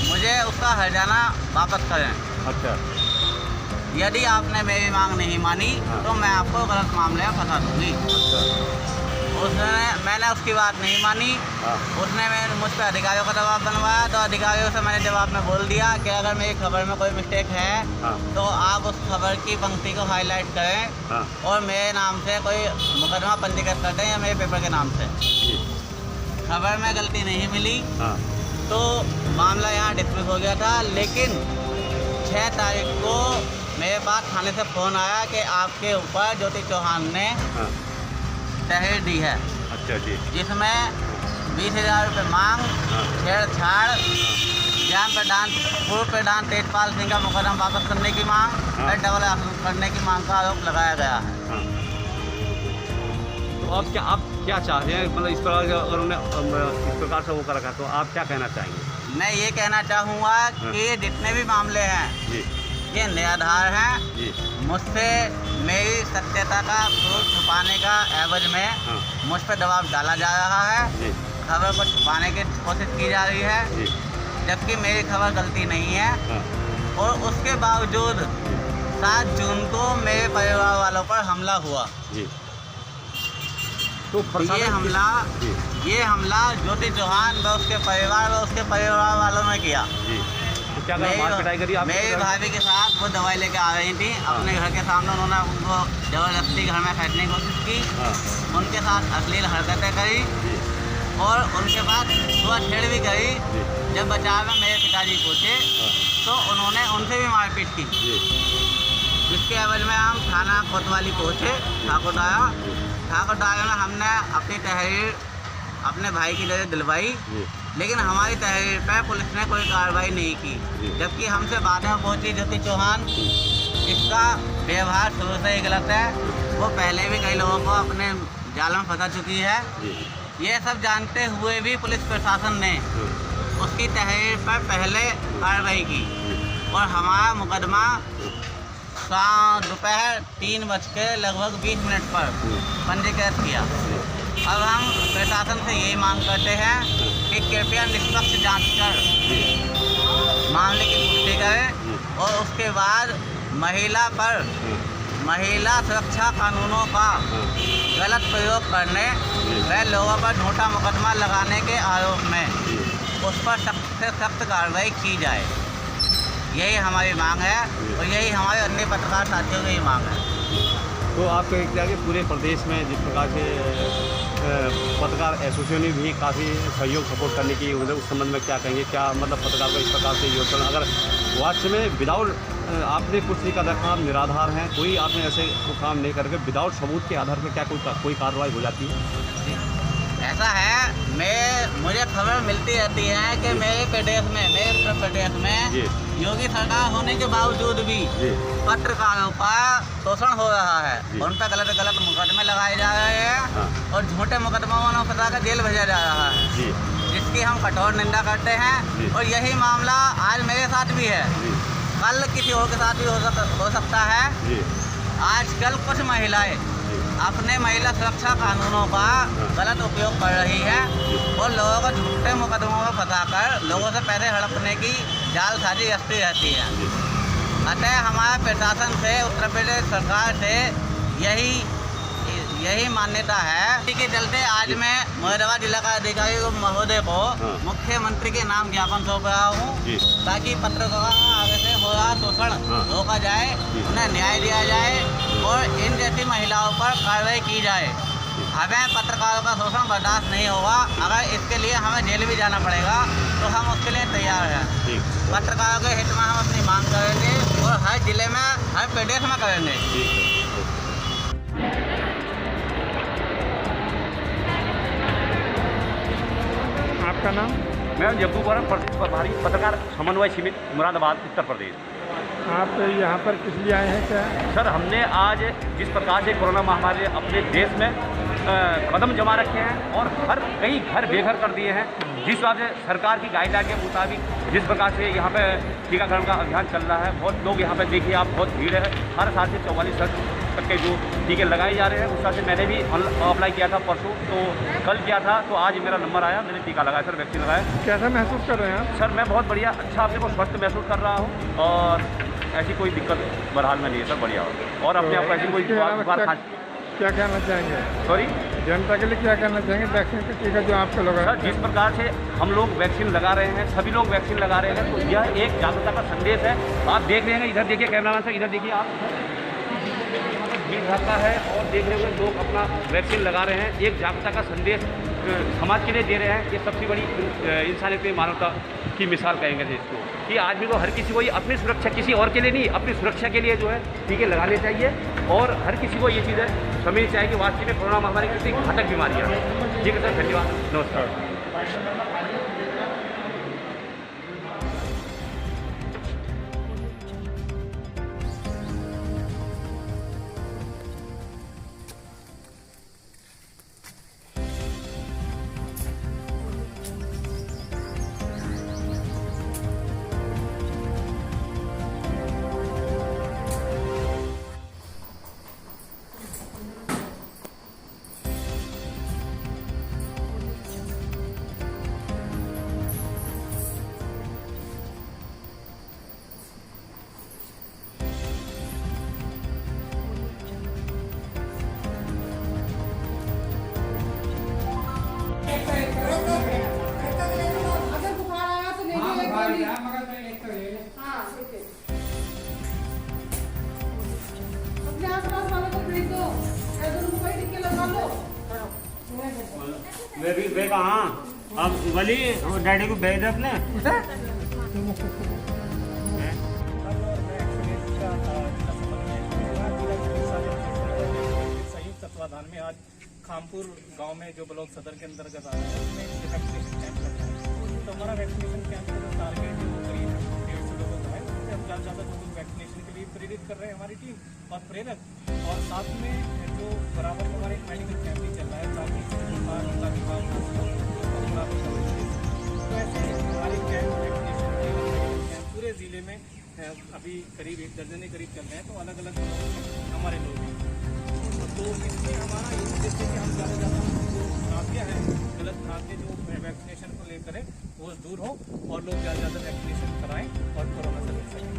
मुझे उसका हर्जाना वापस करें। अच्छा। यदि आपने मेरी मांग नहीं मानी तो मैं आपको गलत मामले में फंसा दूँगी। मैंने उसकी बात नहीं मानी। उसने मुझ पर अधिकारियों का दबाव बनवाया, तो अधिकारियों से मैंने जवाब में बोल दिया कि अगर मेरी खबर में कोई मिस्टेक है तो आप उस खबर की पंक्ति को हाईलाइट करें और मेरे नाम से कोई मुकदमा पंजीकृत कर दें या मेरे पेपर के नाम से। खबर में गलती नहीं मिली तो मामला यहाँ डिस्मिस हो गया था। लेकिन 6 तारीख को मेरे पास थाने से फ़ोन आया कि आपके ऊपर ज्योति चौहान ने तहरीर दी है। अच्छा जी। जिसमें 20,000 रुपये मांग, छेड़छाड़, पूर्व प्रधान तेजपाल सिंह का मुकदमा वापस करने की मांग और डबल करने की मांग का आरोप लगाया गया है। तो आप क्या चाह रहे हैं, मतलब इस प्रकार का अगर उन्हें इस प्रकार से वो कर रखा तो आप क्या कहना चाहेंगे? मैं ये कहना चाहूँगा कि ये जितने भी मामले हैं ये निराधार हैं। मुझसे मेरी सत्यता का प्रूफ छुपाने का एवज में मुझ पर दबाव डाला जा रहा है, खबर को छुपाने की कोशिश की जा रही है, जबकि मेरी खबर गलती नहीं है। और उसके बावजूद 7 जून को मेरे परिवार वालों पर हमला हुआ। तो ये हमला ज्योति चौहान व उसके परिवार वालों ने किया। तो क्या मारपिटाई करी आप? मेरी भाभी के साथ वो दवाई लेके आ रही थी, अपने घर के सामने उन्होंने उनको जबरदस्ती घर में बैठने की कोशिश की, उनके साथ अश्लील हरकतें करी और उनके बाद छुआछेड़ भी करी। जब बचाव में मेरे पिताजी पहुँचे तो उन्होंने उनसे भी मारपीट की, जिसके एवज में हम थाना कोतवाली पहुँचे, ठाकुरदाया में हमने अपनी तहरीर अपने भाई की जगह दिलवाई, लेकिन हमारी तहरीर पर पुलिस ने कोई कार्रवाई नहीं की। जबकि हमसे बाद में पहुंची ज्योति चौहान, इसका व्यवहार शुरू से ही गलत है। वो पहले भी कई लोगों को अपने जाल में फंसा चुकी है। ये सब जानते हुए भी पुलिस प्रशासन ने उसकी तहरीर पर पहले कार्रवाई की और हमारा मुकदमा दोपहर 3:20 पर पंजीकृत किया। अब हम प्रशासन से यही मांग करते हैं कि कृपया निष्पक्ष जांच कर मामले की पुष्टि करें और उसके बाद महिला सुरक्षा कानूनों का गलत प्रयोग करने व लोगों पर झूठा मुकदमा लगाने के आरोप में उस पर सख्त से सख्त कार्रवाई की जाए। यही हमारी मांग है और यही हमारे अन्य पत्रकार साथियों की मांग है। तो आप क्या कि पूरे प्रदेश में जिस प्रकार से पत्रकार एसोसिएशन ने भी काफ़ी सहयोग सपोर्ट करने की, मतलब उस संबंध में क्या कहेंगे? क्या मतलब पत्रकार को इस प्रकार से योगदान, अगर वास्तव में विदाउट आपने कुछ नहीं कर रखा, आप निराधार हैं, कोई आपने ऐसे काम नहीं करके विदाउट सबूत के आधार पर क्या कोई कार्रवाई हो जाती है? ऐसा है, मुझे खबर मिलती रहती है कि मेरे उत्तर प्रदेश में योगी सरकार होने के बावजूद भी पत्रकारों का शोषण हो रहा है। उन पर गलत मुकदमे लगाए जा रहे हैं और झूठे मुकदमों में फंसा कर जेल भेजा जा रहा है, जिसकी हम कठोर निंदा करते हैं। और यही मामला आज मेरे साथ भी है, कल किसी और के साथ भी हो सकता है। आजकल कुछ महिलाएं अपने महिला सुरक्षा कानूनों का गलत उपयोग कर रही है और लोगों को झूठे मुकदमों में फंसाकर लोगों से पैसे हड़पने की जालसाजी रचती रहती है। अतः हमारे प्रशासन से, उत्तर प्रदेश सरकार से यही मान्यता है। इसके चलते आज मैं मुरादाबाद जिला का अधिकारी महोदय को मुख्यमंत्री के नाम ज्ञापन सौंप रहा हूँ, ताकि पत्रकारों का आगे से हो रहा शोषण रोका जाए, उन्हें न्याय दिया जाए और इन जैसी महिलाओं पर कार्रवाई की जाए। हमें पत्रकारों का शोषण बर्दाश्त नहीं होगा। अगर इसके लिए हमें जेल भी जाना पड़ेगा तो हम उसके लिए तैयार हैं। पत्रकारों के हित में हम अपनी मांग करेंगे और हर जिले में, हर प्रदेश में करेंगे। आपका नाम? मैं जग्गू बरन, प्रदेश प्रभारी पत्रकार समन्वय समिति मुरादाबाद, उत्तर प्रदेश। आप यहाँ पर किस लिए आए हैं? क्या सर, हमने आज जिस प्रकार से कोरोना महामारी ने अपने देश में कदम जमा रखे हैं और कई घर बेघर कर दिए हैं, जिस हिसाब से सरकार की गाइडलाइन के मुताबिक जिस प्रकार से यहाँ पे टीकाकरण का अभियान चल रहा है, बहुत लोग यहाँ पे देखिए आप, बहुत भीड़ है। हर साल से 44 तक के जो टीके लगाए जा रहे हैं, उस हिसाब से मैंने भी अप्लाई किया था परसों, तो कल किया था, तो आज मेरा नंबर आया, मैंने टीका लगाया सर, वैक्सीन लगाया। कैसा महसूस कर रहे हैं आप? सर मैं बहुत बढ़िया, अच्छा अपने को स्वस्थ महसूस कर रहा हूँ और ऐसी कोई दिक्कत बहरहाल में नहीं है सर, बढ़िया हो। और अपने आप ऐसी कोई क्या कहना चाहेंगे? सॉरी, जनता के लिए क्या कहना चाहेंगे? वैक्सीन का टीका जो आपको लगा, सर जिस प्रकार से हम लोग वैक्सीन लगा रहे हैं, सभी लोग वैक्सीन लगा रहे हैं, तो यह एक जागरूकता का संदेश है। आप देख रहे हैं, इधर देखिए कैमरामैन साहब, इधर देखिए आप, भीड़ भाड़का है और देख रहे होंगे लोग अपना वैक्सीन लगा रहे हैं। एक जागरूकता का संदेश समाज के लिए दे रहे हैं। ये सबसे बड़ी इंसानियत, मानवता की मिसाल कहेंगे इसको, कि आदमी को, हर किसी को ये अपनी सुरक्षा, किसी और के लिए नहीं, अपनी सुरक्षा के लिए जो है टीके लगाने चाहिए और हर किसी को ये चीज़ें समझनी चाहिए कि वास्तव में कोरोना महामारी कितनी घातक बीमारियाँ हैं। ठीक है सर, धन्यवाद, नमस्कार। अपने आसपास वालों को भेज दो, उनको भाई टिक्के लगा लो। वे कहाँ अब वली डैडी को भेज दे अपने संयुक्त तत्वाधान में आज खामपुर गांव में जो ब्लॉक सदर के अंतर्गत आता है उसमें वैक्सीनेशन कैंप लगता है। तो हमारा वैक्सीनेशन कैंप का टारगेट जो करीब 150 लोगों का है, उससे हम ज़्यादा लोगों को वैक्सीनेशन के लिए प्रेरित कर रहे हैं हमारी टीम और प्रेरक, और साथ में जो बराबर में हमारा एक मेडिकल कैंप भी चल रहा है ताकि तो ऐसे हमारे कैंप वैक्सीनेशन के मेडिकल कैंप पूरे ज़िले में अभी करीब 1 दर्जन के करीब चल रहे हैं। तो अलग अलग हमारे लोग हैं, तो इसमें हमारा ये उद्देश्य कि हम ज़्यादा जो भ्रांतियाँ हैं, गलत भ्रांतियाँ जो वैक्सीनेशन को लेकर है वो दूर हो और लोग ज़्यादा वैक्सीनेशन कराएं और कोरोना से बच सकें।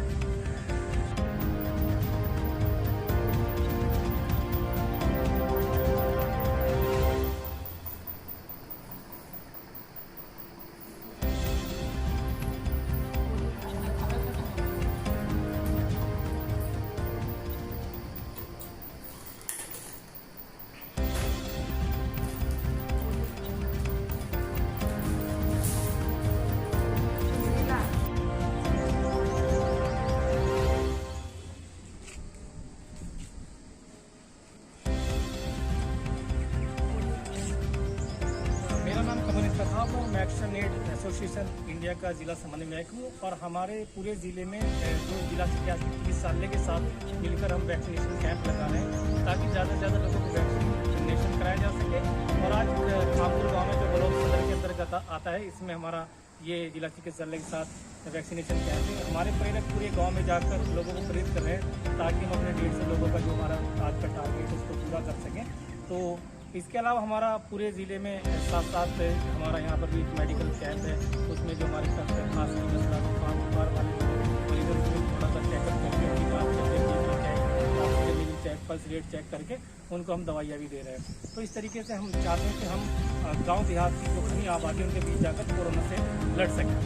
वैक्सीनेट एसोसिएशन इंडिया का जिला समन्वयक हूँ और हमारे पूरे ज़िले में जो जिला चिकित्सालय के साथ मिलकर हम वैक्सीनेशन कैंप लगा रहे हैं ताकि ज़्यादा से ज़्यादा लोगों को वैक्सीनेशन कराया जा सके। और आज खामपुर गांव में जो ब्लॉक सदर के अंतर्गत आता है इसमें हमारा ये जिला चिकित्सालय के साथ वैक्सीनेशन कैंप है। हमारे प्रेरक पूरे गाँव में जाकर लोगों को प्रेरित कर रहे हैं ताकि हम अपने 150 लोगों का जो हमारा आज का टारगेट है उसको पूरा कर सकें। तो इसके अलावा हमारा पूरे ज़िले में साथ साथ हमारा यहाँ पर भी एक मेडिकल कैंप है, उसमें जो हमारे साथ खास मसला बुखार वाले मरीजों को थोड़ा सा चेकअप करके उनकी बात करके oxygen check, pulse rate check करके उनको हम दवाइयाँ भी दे रहे हैं। तो इस तरीके से हम चाहते हैं कि हम गाँव देहात की जो घनी आबादी उनके बीच जाकर कोरोना से लड़ सकें।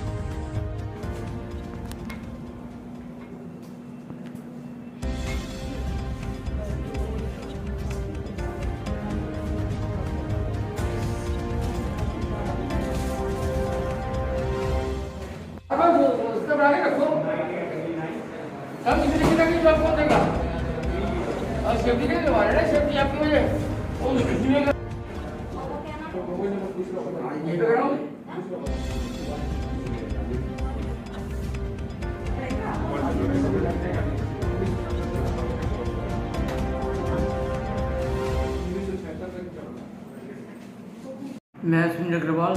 मैं सुनील अग्रवाल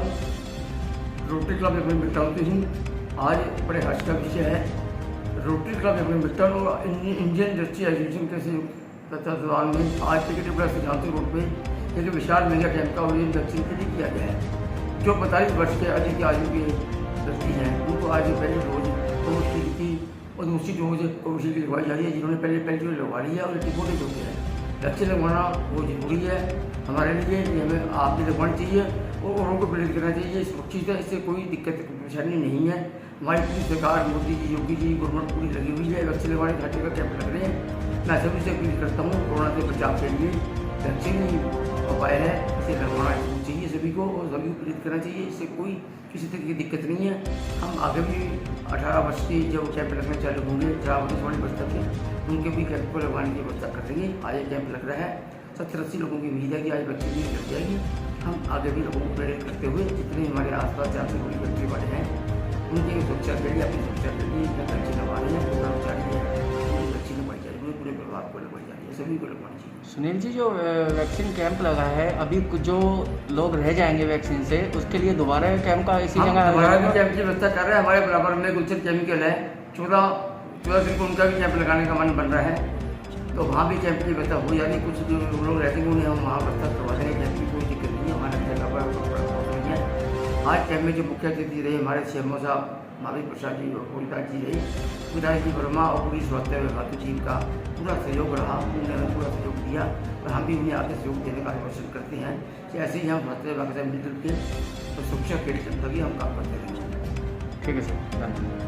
रोटरी क्लब में मिटाती हूँ। आज बड़े हर्ष का विषय है। रोटरी क्लब में मिटान और इंडियन इंडस्ट्री एसोसिएशन के तत्वाधान में आज टिकट प्लस सिद्धांत रोड पे ये जो विशाल मेगा कैंप का आयोजन वैक्सीन के लिए किया गया है। जो 45 वर्ष के अधिक आयु के व्यक्ति हैं उनको आज पहली डोज कोविशील्ड की और दूसरी डोज कोविशील्ड की लगवाई जा रही है। जिन्होंने पहली डोज लगवा ली है और टिकोटे जो है वैक्सीन लगवाना बहुत ज़रूरी है हमारे लिए। हमें आप भी लगवानी चाहिए और औरों को प्रेरित करना चाहिए। सुरक्षित है, इससे कोई दिक्कत परेशानी नहीं है। हमारी पूरी सरकार मोदी जी, योगी जी, गवर्नमेंट पूरी लगी हुई है। वैक्सीन लगवाने घाटे का कैंप लग रहे हैं। मैं सभी से अपील करता हूँ कोरोना से बचाव के लिए वैक्सीन ही उपाय है, इसे लगवाना चाहिए सभी को और सभी को प्रेरित करना चाहिए। इससे कोई किसी तरह की दिक्कत नहीं है। हम आगे भी 18 वर्ष के जो कैंप लगने चालू होंगे 18 वर्ष तक के उनके भी कैंप को लगवाने की व्यवस्था कर देंगे। आज ये कैंप लग रहा है, 70-80 लोगों की उम्मीद है कि आज वैक्सीन लग जाएगी। हम आगे भी लोगों को प्रेरित करते हुए जितने हमारे आसपास जहाँ से बड़ी व्यक्ति वाले हैं उनकी सुरक्षा के लिए, अपनी सुरक्षा के लिए वैक्सीन लगवानी है। जो कर्मचारी है उनकी वैक्सीन लगवाई जा रही है, पूरे परिवार को लगवाई जा रही है, सभी को लगवानी चाहिए। सुनील जी, जो वैक्सीन कैंप लगा है अभी जो लोग रह जाएंगे वैक्सीन से उसके लिए दोबारा कैंप का इसी जगह दोबारा भी कैंप की व्यवस्था कर रहे हैं। हमारे बराबर में गुलशन केमिकल है, 14 दिन को उनका भी कैंप लगाने का मन बन रहा है। तो वहाँ भी कैंप की व्यवस्था हो जाएगी। कुछ जो लोग रहते हैं उन्हें हम वहाँ व्यवस्था करवा देंगे। कैंप की कोई दिक्कत नहीं है, हमारे जगह पर नहीं है। आज कैंप में जो मुख्य अतिथि रहे हमारे सीएमओ साहब महावीर प्रसाद जी और पूरीदास जी रहे, विधायक जी वर्मा और पूरी स्वास्थ्य विभाग की टीम का पूरा सहयोग रहा। उन्होंने हमें पूरा सहयोग दिया और हम भी उन्हें आगे सहयोग देने का आश्वासन करते हैं कि ऐसे ही हम स्वास्थ्य विभाग से मिलकर के सुरक्षा के लिए जनता की हम काम करते रहेंगे। ठीक है सर, धन्यवाद।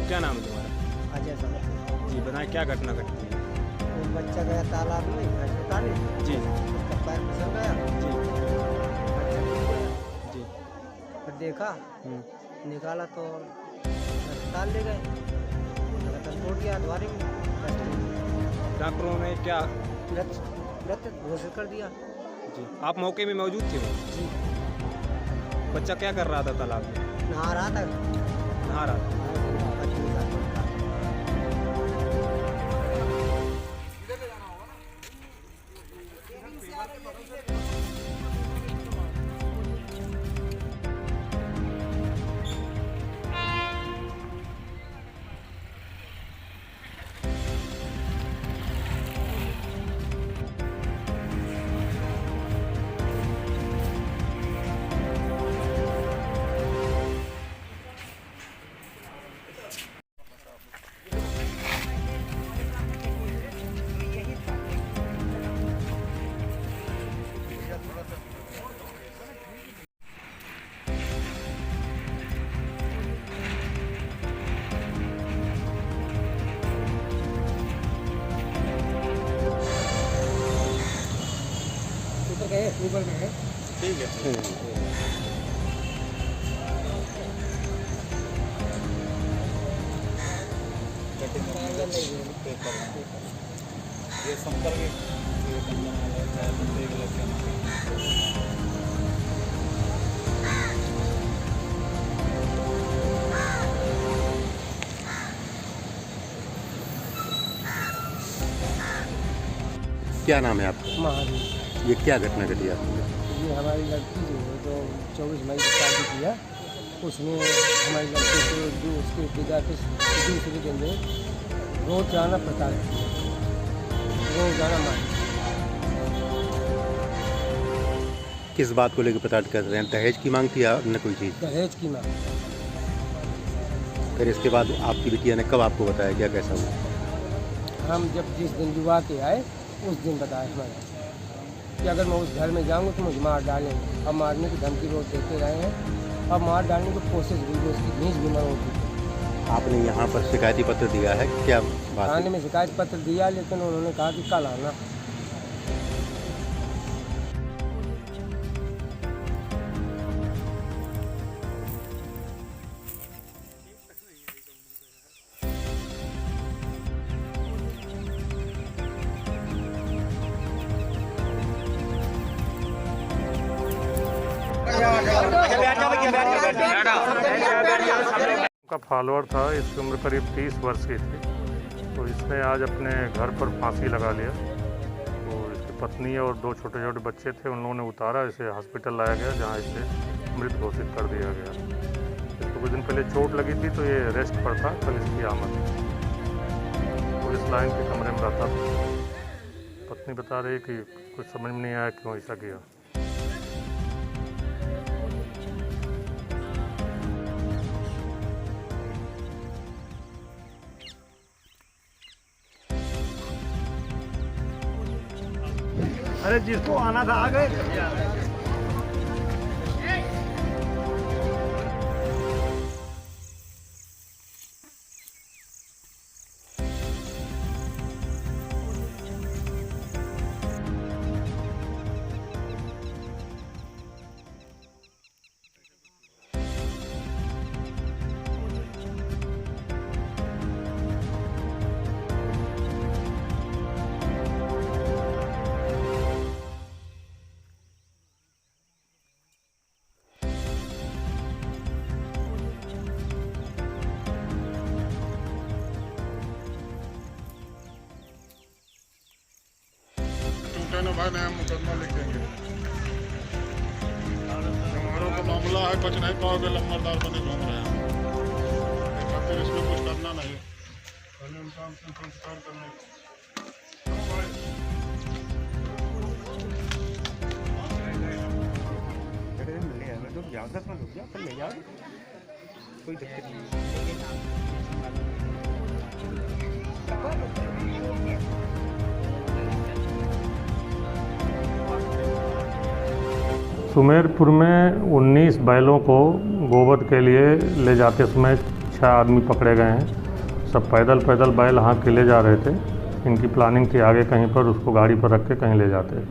क्या नाम है तुम्हारा? अजय समझ। जी बताएं क्या घटना घटी है? वो बच्चा गया तालाब में घाने जी उसका पैर फिसल गया जी बच्चा डूब गया जी फिर देखा निकाला तो अस्पताल ले गए लगातार छोड़ दिया द्वारे में डॉक्टरों ने क्या मृत घोषित कर दिया। जी आप मौके में मौजूद थे? जी बच्चा क्या कर रहा था तालाब में? नहा रहा था। नहा रहा था। ऊपर में है। ठीक है। ये संपर्क क्या नाम है आपका? महावीर। ये क्या घटना घटी आपको? ये हमारी लड़की जो है जो 24 मई को शादी किया, उसने हमारी लड़की को जो उसके पिता के दूसरे दिन में रोज जाना पड़ता है, रोज जाना मांग। किस बात को लेकर प्रताड़ कर रहे हैं? दहेज की मांग थी या अन्य कोई चीज़? दहेज की मांग। फिर इसके बाद आपकी बिटिया ने कब आपको बताया, क्या कैसा हुआ? हम जब जिस दिन युवा के आए उस दिन बताया हमारा कि अगर मैं उस घर में जाऊंगा तो मुझे मार डालेंगे। अब मारने की धमकी रोज देते रहे हैं, अब मार डालने की कोशिश भी, उसकी नीच भी मर होगी। आपने यहाँ पर शिकायती पत्र दिया है, क्या बात? थाने में शिकायत पत्र दिया, लेकिन उन्होंने कहा कि कल आना। का फॉलोअर था, इसकी उम्र करीब 30 वर्ष की थी। तो इसने आज अपने घर पर फांसी लगा लिया। तो इसकी पत्नी और 2 छोटे छोटे बच्चे थे, उन लोगों ने उतारा, इसे हॉस्पिटल लाया गया जहां इसे मृत घोषित कर दिया गया। इसको कुछ दिन पहले चोट लगी थी, तो ये रेस्ट पर था। कल इसकी आमद पुलिस लाइन के कमरे में रहता था। पत्नी बता रही कि कुछ समझ में नहीं आया क्यों ऐसा किया। अरे जिसको आना था आ गए। भाई नया मुकदमा लिखेंगे। हमारों का मामला है, बच नहीं पाओगे, लंबरदार बने घूम रहे हैं। खातिर इसमें कुछ करना नहीं, पहले इंसान से संस्कार करने। जाओ 10 मिनट रुक जाओ, फिर ले जाओ, कोई दिक्कत नहीं। सुमेरपुर में 19 बैलों को गोबर के लिए ले जाते समय 6 आदमी पकड़े गए हैं। सब पैदल बैल हाँक के ले जा रहे थे। इनकी प्लानिंग थी आगे कहीं पर उसको गाड़ी पर रख के कहीं ले जाते।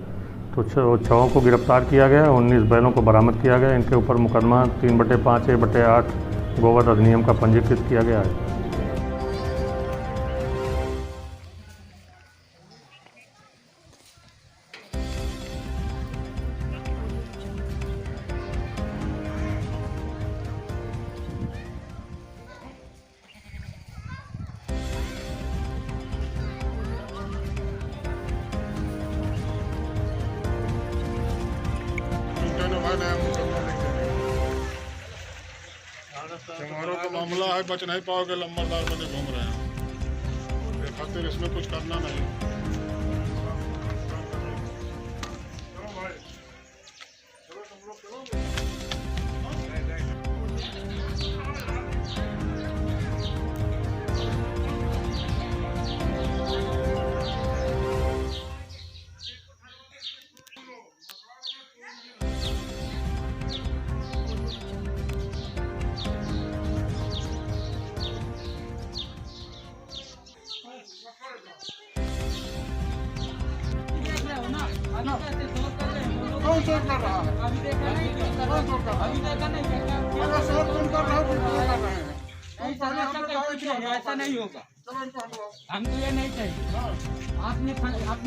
तो 6 को गिरफ्तार किया गया, 19 बैलों को बरामद किया गया। इनके ऊपर मुकदमा 3/5 1/8 गोवध अधिनियम का पंजीकृत किया गया है। हमारों का मामला है, बच नहीं पाओगे, लंबरदार बने घूम रहे हैं। खातिर इसमें कुछ करना नहीं। कौन शोर कर रहा है? कौन शोर कर रहा है? अरे शोर तुम कर रहे हो, तुम क्यों कर रहे हैं? तुम पहले हम लोग ऐसा नहीं होगा। हमको ये नहीं चाहिए। आपने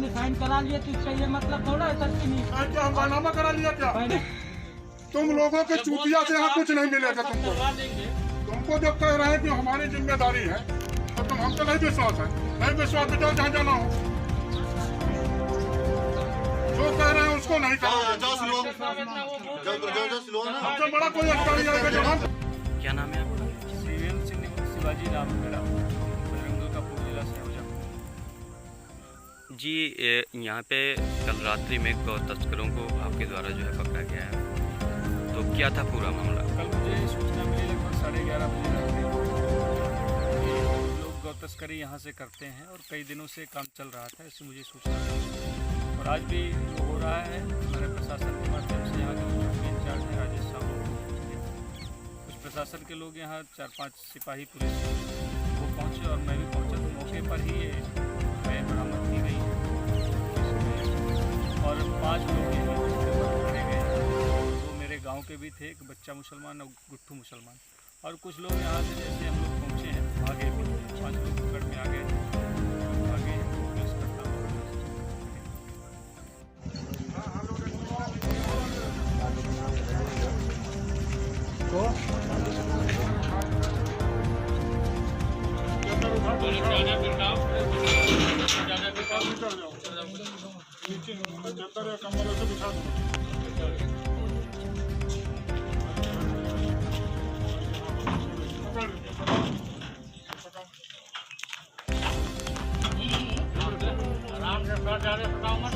साइन करा लिया तो इसका ये मतलब थोड़ा है सर कि नहीं? क्या हम बैनामा करा लिया क्या? तुम लोगों के चूतिया से यहाँ कुछ नहीं मिलेगा तुमको। तुमको जब कह रहे हैं कि हमारी जिम्मेदारी है तो तुम हमको नहीं विश्वास है। नहीं विश्वास तो जाओ जहाँ जाना हो। जो कह रहे हैं उसको नहीं करो। सबसे बड़ा कोई अधिकारी आएगा जो हम। क्या नाम है आपका? शिवाजी नाम है मेरा, बजरंग का पूर्व जिला से हो जाता। जी यहाँ पे कल रात्रि में गौ तस्करों को आपके द्वारा जो है पकड़ा गया है, तो क्या था पूरा मामला? कल मुझे सूचना मिली लगभग 11:30 बजे रात में कि लोग गौ तस्करी यहाँ से करते हैं और कई दिनों से काम चल रहा था, इससे मुझे सूचना मिली और आज भी हो रहा है। हमारे प्रशासन के माध्यम से यहाँ के जो इंचार्ज हैं राजेश साहब, कुछ प्रशासन के लोग यहाँ 4-5 सिपाही पुलिस वो पहुँचे और मैं भी पहुँचा, तो मौके पर ही ये बरामद की गई और 5 लोग पकड़े गए। 2 मेरे गांव के भी थे, एक बच्चा मुसलमान और गुट्ठू मुसलमान, और कुछ लोग यहाँ से जैसे हम लोग पहुँचे हैं आगे भी 5 लोग पकड़ में आ गए आगे पुलिस का काम। आराम से फटाओ मत।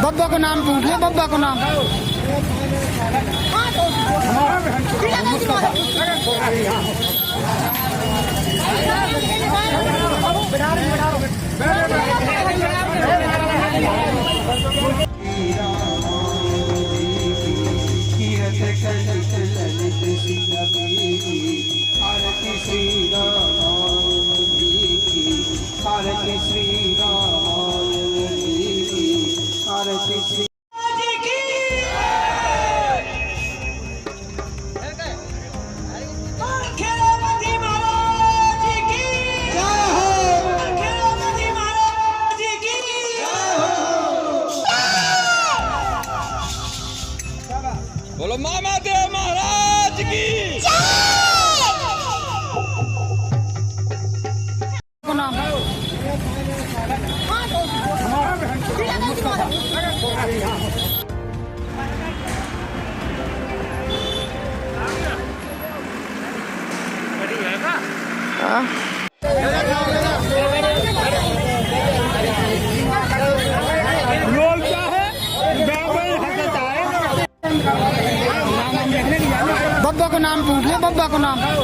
बब्बा को नाम पूछ ले, बब्बा को नाम। बोलो मामा देव महाराज की बब्बा को नाम पूछ ले, बब्बा को नाम। हाँ